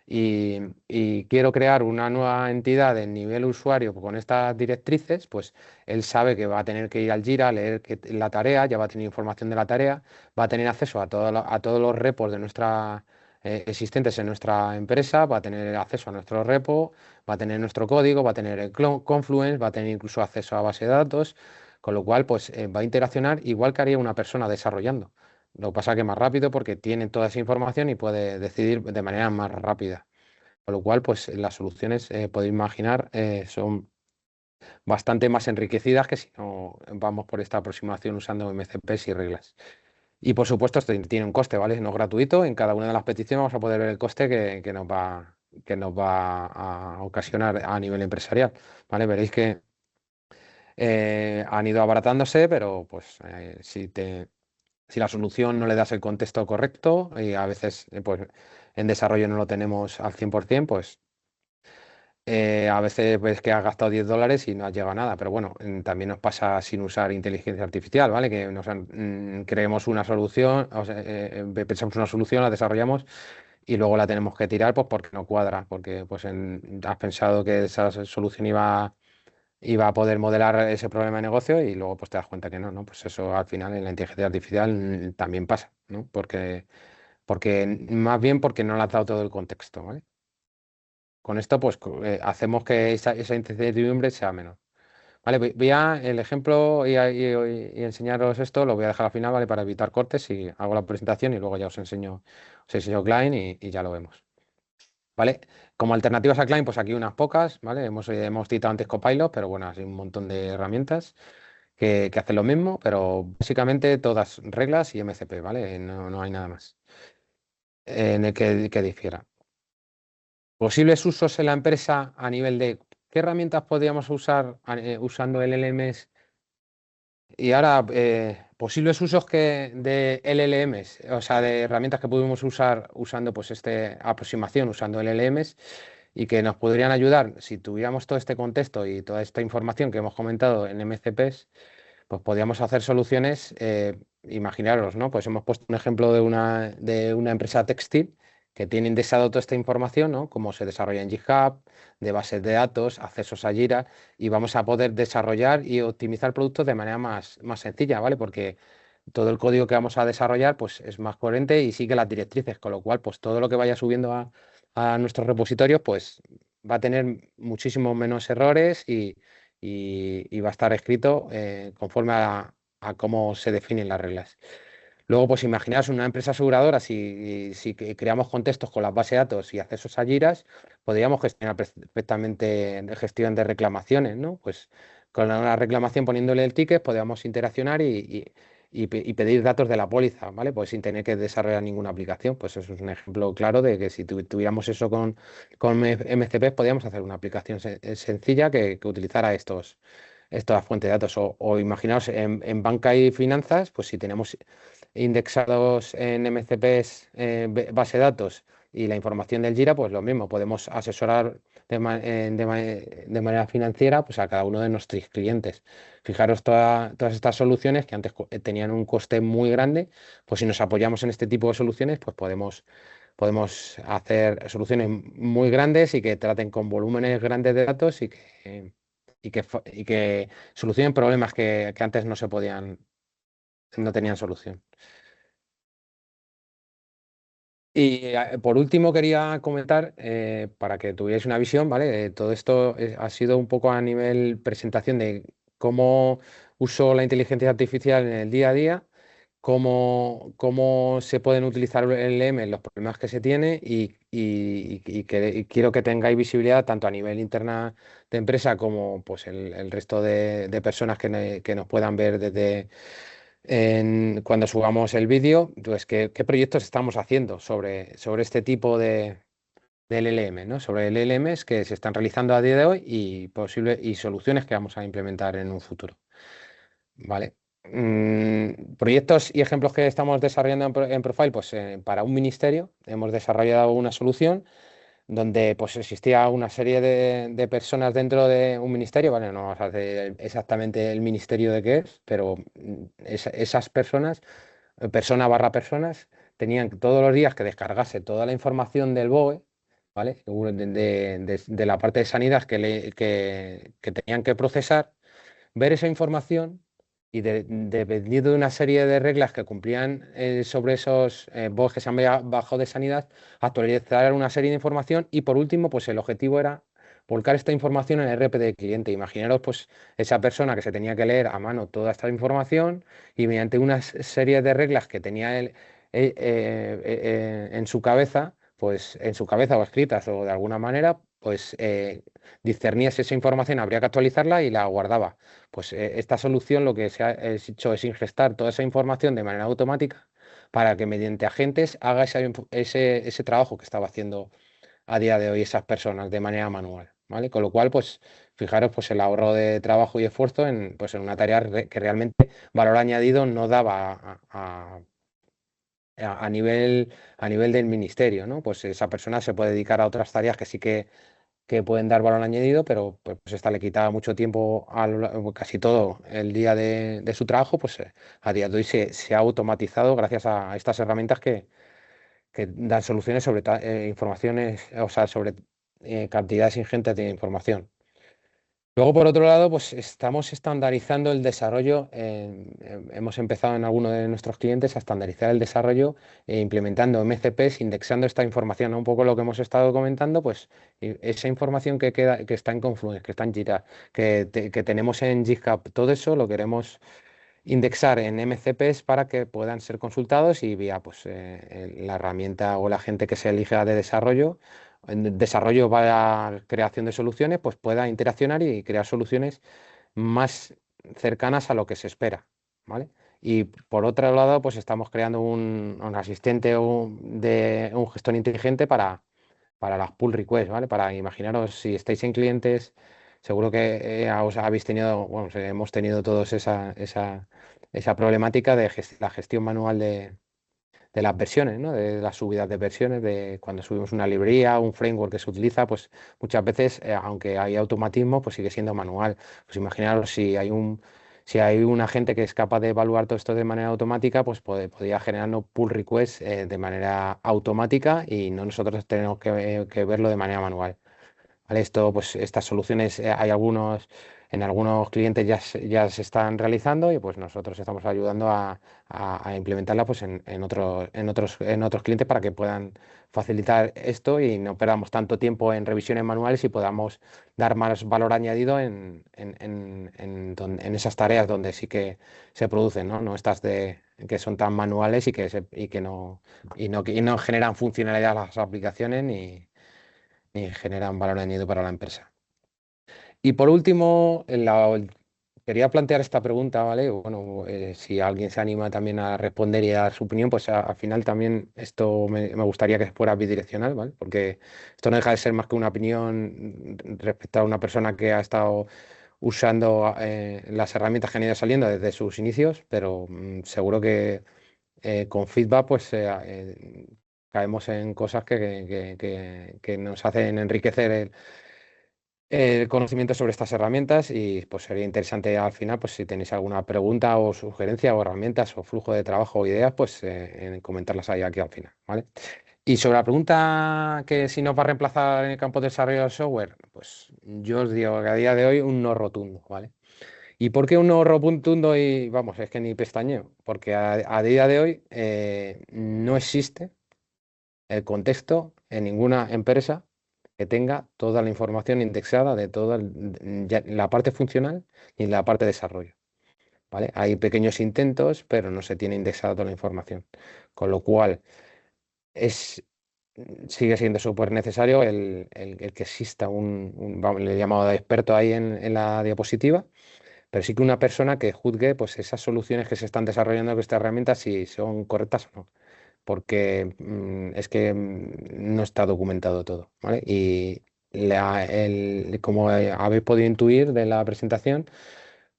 y quiero crear una nueva entidad de nivel usuario con estas directrices, pues él sabe que va a tener que ir al Jira, leer la tarea, ya va a tener información de la tarea, va a tener acceso a todos los repos de existentes en nuestra empresa, va a tener acceso a nuestro repo, va a tener nuestro código, va a tener el Confluence, va a tener incluso acceso a base de datos. Con lo cual, pues va a interaccionar igual que haría una persona desarrollando. Lo que pasa es que más rápido porque tiene toda esa información y puede decidir de manera más rápida. Con lo cual, pues las soluciones, podéis imaginar, son bastante más enriquecidas que si no vamos por esta aproximación usando MCPs y reglas. Y por supuesto, esto tiene un coste, ¿vale? No es gratuito. En cada una de las peticiones vamos a poder ver el coste que nos va a ocasionar a nivel empresarial, ¿vale? Veréis que han ido abaratándose, pero pues si la solución no le das el contexto correcto y a veces pues en desarrollo no lo tenemos al 100%, pues a veces ves que has gastado $10 y no has llegado a nada. Pero bueno, también nos pasa sin usar inteligencia artificial, ¿vale? Que creemos una solución, o sea, pensamos una solución, la desarrollamos y luego la tenemos que tirar pues porque no cuadra, porque pues has pensado que esa solución iba a poder modelar ese problema de negocio y luego pues te das cuenta que no, ¿no? Pues eso al final en la inteligencia artificial también pasa, ¿no? Porque más bien porque no le has dado todo el contexto, ¿vale? Con esto pues hacemos que esa incertidumbre sea menor. Vale, voy a el ejemplo y enseñaros esto, lo voy a dejar al final, ¿vale? Para evitar cortes y hago la presentación y luego ya os enseño Klein y ya lo vemos. ¿Vale? Como alternativas a Klein, pues aquí unas pocas, ¿vale? Hemos citado antes Copilot, pero bueno, hay un montón de herramientas que hacen lo mismo, pero básicamente todas reglas y MCP, ¿vale? No hay nada más en el que difiera. Posibles usos en la empresa a nivel de qué herramientas podríamos usar usando LLMs y ahora posibles usos de LLMs, o sea, de herramientas que podemos usar usando pues esta aproximación, usando LLMs y que nos podrían ayudar si tuviéramos todo este contexto y toda esta información que hemos comentado en MCPs, pues podríamos hacer soluciones, imaginaros, ¿no? Pues hemos puesto un ejemplo de una empresa textil que tiene indexado toda esta información, ¿no? Cómo se desarrolla en GitHub, de bases de datos, accesos a Jira, y vamos a poder desarrollar y optimizar productos de manera más sencilla, ¿vale? Porque todo el código que vamos a desarrollar pues, es más coherente y sigue las directrices, con lo cual pues todo lo que vaya subiendo a nuestros repositorios pues va a tener muchísimos menos errores y va a estar escrito conforme a cómo se definen las reglas. Luego, pues imaginaos una empresa aseguradora, si creamos contextos con las bases de datos y accesos a Jiras, podríamos gestionar perfectamente gestión de reclamaciones, ¿no? Pues con una reclamación poniéndole el ticket, podríamos interaccionar y pedir datos de la póliza, ¿vale? Pues sin tener que desarrollar ninguna aplicación. Pues eso es un ejemplo claro de que si tuviéramos eso con MCP, podríamos hacer una aplicación sencilla que utilizara estas fuentes de datos. O imaginaos en banca y finanzas, pues si tenemos indexados en MCPs base de datos y la información del Jira, pues lo mismo, podemos asesorar de manera financiera pues a cada uno de nuestros clientes. Fijaros todas estas soluciones que antes tenían un coste muy grande, pues si nos apoyamos en este tipo de soluciones, pues podemos hacer soluciones muy grandes y que traten con volúmenes grandes de datos y que solucionen problemas que antes no tenían solución. Y por último quería comentar, para que tuvierais una visión, ¿vale? Todo esto ha sido un poco a nivel presentación de cómo uso la inteligencia artificial en el día a día, cómo se pueden utilizar el LM en los problemas que se tiene y quiero que tengáis visibilidad tanto a nivel interna de empresa como pues el resto de personas que nos puedan ver cuando subamos el vídeo, pues qué proyectos estamos haciendo sobre este tipo de LLM, ¿no? Sobre LLMs que se están realizando a día de hoy y soluciones que vamos a implementar en un futuro. ¿Vale? Proyectos y ejemplos que estamos desarrollando en Profile, pues para un ministerio hemos desarrollado una solución donde pues existía una serie de personas dentro de un ministerio, ¿vale? No vamos a hacer exactamente el ministerio de qué es, pero esas personas, persona barra personas, tenían todos los días que descargarse toda la información del BOE, ¿vale? De la parte de sanidad que tenían que procesar, ver esa información y dependiendo de una serie de reglas que cumplían sobre esos BOEs que se han bajado de sanidad, actualizar una serie de información y por último, pues el objetivo era volcar esta información en el RP del cliente. Imaginaros pues esa persona que se tenía que leer a mano toda esta información y mediante una serie de reglas que tenía él en su cabeza, pues en su cabeza o escritas o de alguna manera, pues discernía si esa información habría que actualizarla y la guardaba. Pues esta solución lo que se ha hecho es ingestar toda esa información de manera automática para que mediante agentes haga ese trabajo que estaba haciendo a día de hoy esas personas de manera manual, ¿vale? Con lo cual, pues fijaros pues el ahorro de trabajo y esfuerzo en una tarea que realmente valor añadido no daba a nivel del ministerio, ¿no? Pues esa persona se puede dedicar a otras tareas que sí que pueden dar valor añadido, pero pues esta le quitaba mucho tiempo, casi todo el día de su trabajo, pues a día de hoy se ha automatizado gracias a estas herramientas que dan soluciones sobre informaciones, o sea, sobre cantidades ingentes de información. Luego, por otro lado, pues estamos estandarizando el desarrollo. Hemos empezado en alguno de nuestros clientes a estandarizar el desarrollo implementando MCPs, indexando esta información, ¿no? Un poco lo que hemos estado comentando, pues esa información que está en Confluence, que está en Jira, que tenemos en GitHub, todo eso lo queremos indexar en MCPs para que puedan ser consultados y vía pues, la herramienta o la gente que se elija de desarrollo, en desarrollo para creación de soluciones, pues pueda interaccionar y crear soluciones más cercanas a lo que se espera, ¿vale? Y por otro lado, pues estamos creando un asistente de un gestor inteligente para las pull requests, ¿vale? Para imaginaros si estáis en clientes, seguro que os habéis tenido, bueno, hemos tenido todos esa problemática de la gestión manual de las versiones, ¿no? De las subidas de versiones, de cuando subimos una librería, un framework que se utiliza, pues muchas veces, aunque hay automatismo, pues sigue siendo manual. Pues imaginaros si hay un agente que es capaz de evaluar todo esto de manera automática, pues podría generarnos pull requests de manera automática y no nosotros tenemos que verlo de manera manual. ¿vale? Esto, pues, estas soluciones, en algunos clientes ya se están realizando y pues nosotros estamos ayudando a implementarla pues en otros clientes para que puedan facilitar esto y no perdamos tanto tiempo en revisiones manuales y podamos dar más valor añadido en esas tareas donde sí que se producen, ¿no? No estas que son tan manuales y que no generan funcionalidad a las aplicaciones ni generan valor añadido para la empresa. Y por último, quería plantear esta pregunta, ¿vale? Bueno, si alguien se anima también a responder y a dar su opinión, pues al final también esto me gustaría que fuera bidireccional, ¿vale? Porque esto no deja de ser más que una opinión respecto a una persona que ha estado usando las herramientas que han ido saliendo desde sus inicios, pero seguro que con feedback pues caemos en cosas que nos hacen enriquecer el conocimiento sobre estas herramientas y pues sería interesante al final, pues si tenéis alguna pregunta o sugerencia o herramientas o flujo de trabajo o ideas, pues en comentarlas ahí aquí al final, ¿vale? Y sobre la pregunta que si nos va a reemplazar en el campo de desarrollo del software, pues yo os digo que a día de hoy un no rotundo, ¿vale? ¿Y por qué un no rotundo? Y vamos, es que ni pestañeo, porque a día de hoy no existe el contexto en ninguna empresa que tenga toda la información indexada de toda la parte funcional y la parte de desarrollo, ¿vale? Hay pequeños intentos, pero no se tiene indexada toda la información. Con lo cual, es, sigue siendo súper necesario el que exista le he llamado de experto ahí en la diapositiva, pero sí que una persona que juzgue pues, esas soluciones que se están desarrollando con estas herramientas si son correctas o no porque es que no está documentado todo, ¿vale? Y como habéis podido intuir de la presentación,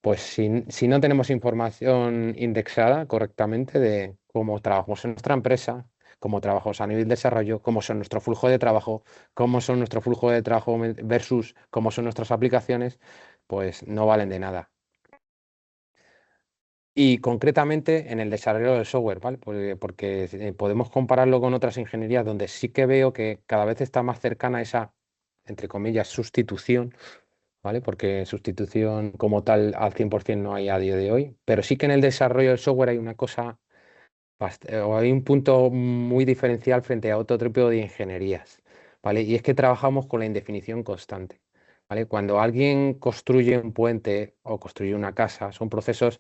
pues si no tenemos información indexada correctamente de cómo trabajamos en nuestra empresa, cómo trabajamos a nivel de desarrollo, cómo son nuestro flujo de trabajo, cómo son nuestro flujo de trabajo versus cómo son nuestras aplicaciones, pues no valen de nada. Y concretamente en el desarrollo del software, ¿vale? Porque podemos compararlo con otras ingenierías donde sí que veo que cada vez está más cercana a esa, entre comillas, sustitución, ¿vale? Porque sustitución como tal al 100% no hay a día de hoy, pero sí que en el desarrollo del software hay una cosa, o hay un punto muy diferencial frente a otro tipo de ingenierías, ¿vale? Y es que trabajamos con la indefinición constante, ¿vale? Cuando alguien construye un puente o construye una casa, son procesos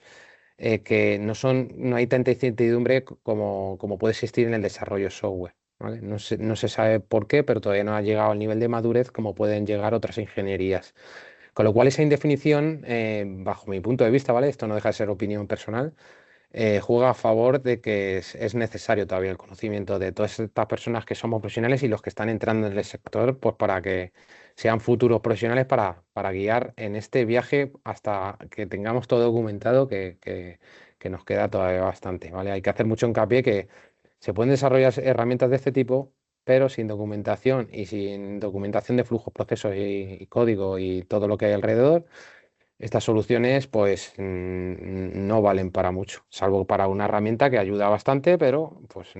que no hay tanta incertidumbre como puede existir en el desarrollo software, ¿vale? No se sabe por qué, pero todavía no ha llegado al nivel de madurez como pueden llegar otras ingenierías. Con lo cual esa indefinición, bajo mi punto de vista, ¿vale? Esto no deja de ser opinión personal, juega a favor de que es necesario todavía el conocimiento de todas estas personas que somos profesionales y los que están entrando en el sector, pues para que sean futuros profesionales para guiar en este viaje hasta que tengamos todo documentado, que nos queda todavía bastante, ¿vale? Hay que hacer mucho hincapié que se pueden desarrollar herramientas de este tipo, pero sin documentación y sin documentación de flujos, procesos y código y todo lo que hay alrededor estas soluciones pues no valen para mucho, salvo para una herramienta que ayuda bastante, pero pues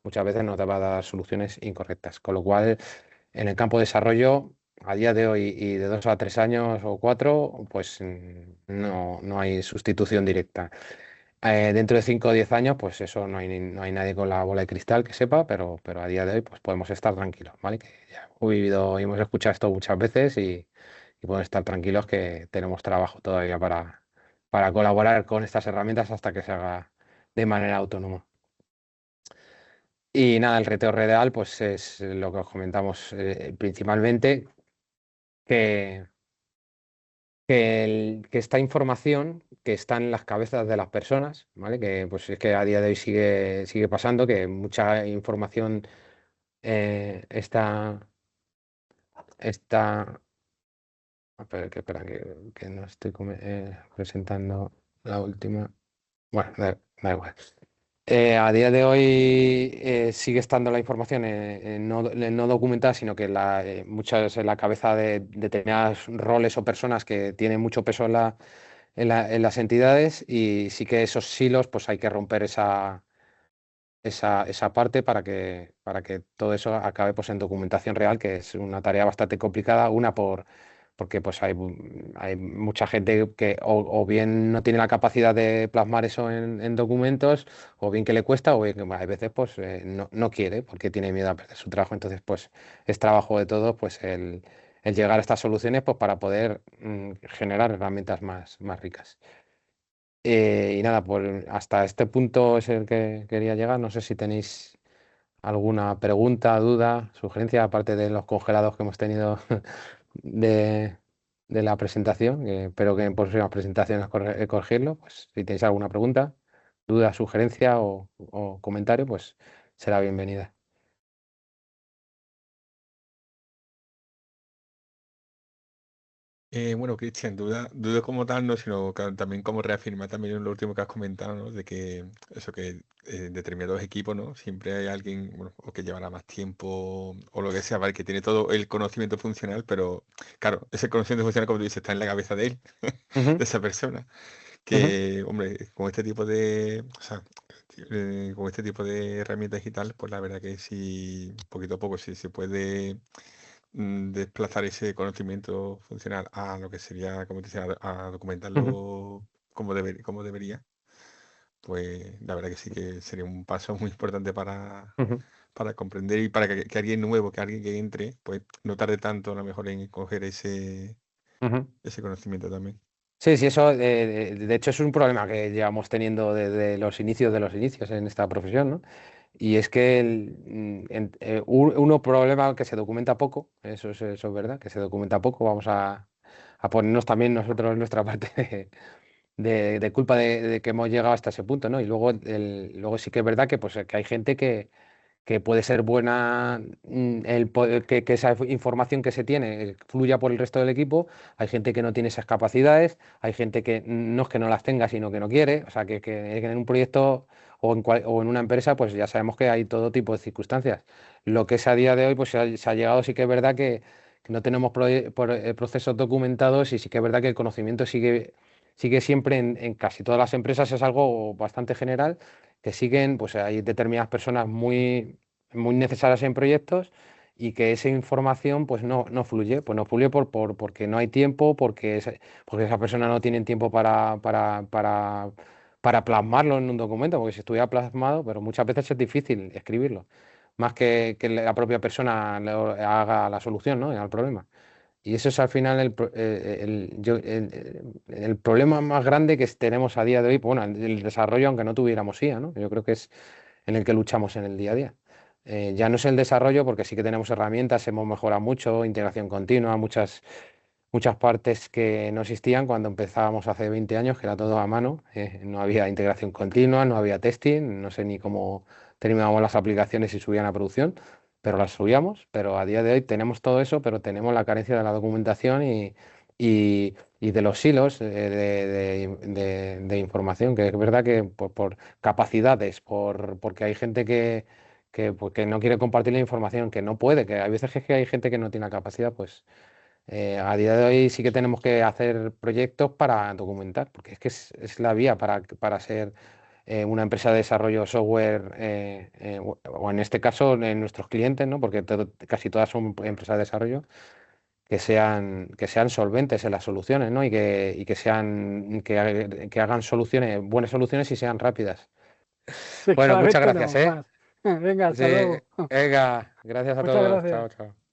muchas veces nos va a dar soluciones incorrectas. Con lo cual, en el campo de desarrollo, a día de hoy y de 2 a 3 años o 4, pues no hay sustitución directa. Dentro de 5 o 10 años, pues eso no hay nadie con la bola de cristal que sepa, pero a día de hoy pues podemos estar tranquilos, ¿vale? Que ya hemos vivido y hemos escuchado esto muchas veces y podemos estar tranquilos que tenemos trabajo todavía para colaborar con estas herramientas hasta que se haga de manera autónoma. Y nada, el reto real pues es lo que os comentamos principalmente, que, que esta información que está en las cabezas de las personas, ¿vale? Que pues es que a día de hoy sigue pasando, que mucha información está. Espera, que no estoy presentando la última. Bueno, da igual. A día de hoy sigue estando la información no documentada, sino que muchas en la cabeza de determinados roles o personas que tienen mucho peso en las entidades y sí que esos silos pues hay que romper esa parte para que todo eso acabe pues, en documentación real, que es una tarea bastante complicada, porque pues hay mucha gente que o bien no tiene la capacidad de plasmar eso en documentos, o bien que le cuesta, o bien que bueno, hay veces pues no quiere porque tiene miedo a perder su trabajo. Entonces pues es trabajo de todos pues el llegar a estas soluciones pues para poder generar herramientas más ricas. Y nada, pues hasta este punto es el que quería llegar. No sé si tenéis alguna pregunta, duda, sugerencia, aparte de los congelados que hemos tenido de, de la presentación, que espero que en próximas presentaciones corregirlo. Pues si tenéis alguna pregunta, duda, sugerencia o comentario, pues será bienvenida. Bueno, Cristian, duda como tal, no, sino también como reafirmar también en lo último que has comentado, ¿no? De que eso que en determinados equipos, ¿no? Siempre hay alguien, bueno, o que llevará más tiempo o lo que sea, ¿vale? Que tiene todo el conocimiento funcional, pero claro, ese conocimiento funcional, como tú dices, está en la cabeza de él, Ujú, de esa persona. ujú, Que, hombre, con este tipo de, o sea, con este tipo de herramientas y tal, pues la verdad que sí, poquito a poco, sí se puede desplazar ese conocimiento funcional a lo que sería, como te decía, a ujú, documentarlo como debería, pues la verdad que sí que sería un paso muy importante ujú, para comprender y para que alguien nuevo, que alguien que entre, pues no tarde tanto a lo mejor en coger ujú. ese conocimiento también. Sí, sí, eso de hecho es un problema que llevamos teniendo desde los inicios de los inicios en esta profesión, ¿no? Y es que uno problema que se documenta poco, eso es verdad, que se documenta poco, vamos a ponernos también nosotros nuestra parte de culpa de que hemos llegado hasta ese punto, ¿no? Y luego, luego sí que es verdad que, pues, que hay gente que puede ser buena, que esa información que se tiene fluya por el resto del equipo. Hay gente que no tiene esas capacidades, hay gente que no es que no las tenga, sino que no quiere. O sea, que en un proyecto o en una empresa, pues ya sabemos que hay todo tipo de circunstancias. Lo que es a día de hoy, pues se ha llegado, sí que es verdad que no tenemos procesos documentados y sí que es verdad que el conocimiento sigue siempre en casi todas las empresas, es algo bastante general que siguen, pues hay determinadas personas muy necesarias en proyectos y que esa información pues no fluye, pues no fluye porque no hay tiempo, porque esa persona no tiene tiempo para plasmarlo en un documento, porque si estuviera plasmado, pero muchas veces es difícil escribirlo, más que la propia persona haga la solución, ¿no? al problema. Y eso es al final el problema más grande que tenemos a día de hoy, bueno, el desarrollo, aunque no tuviéramos IA, ¿no? Yo creo que es en el que luchamos en el día a día. Ya no es el desarrollo, porque sí que tenemos herramientas, hemos mejorado mucho, integración continua, muchas partes que no existían cuando empezábamos hace 20 años, que era todo a mano, no había integración continua, no había testing, no sé ni cómo terminábamos las aplicaciones y subían a producción, pero las subíamos, pero a día de hoy tenemos todo eso, pero tenemos la carencia de la documentación y de los hilos de información, que es verdad que por capacidades, porque hay gente pues, que no quiere compartir la información, que no puede, que hay veces que hay gente que no tiene la capacidad, pues a día de hoy sí que tenemos que hacer proyectos para documentar, porque es que es la vía para ser una empresa de desarrollo software, o en este caso en nuestros clientes, ¿no? Porque casi todas son empresas de desarrollo, que sean solventes en las soluciones, ¿no? Que hagan soluciones, buenas soluciones y sean rápidas. Sí, Bueno, cada vez muchas gracias, tenemos ¿eh? más. Venga, hasta Sí, luego. venga, gracias a Muchas todos. Chao, gracias. chao.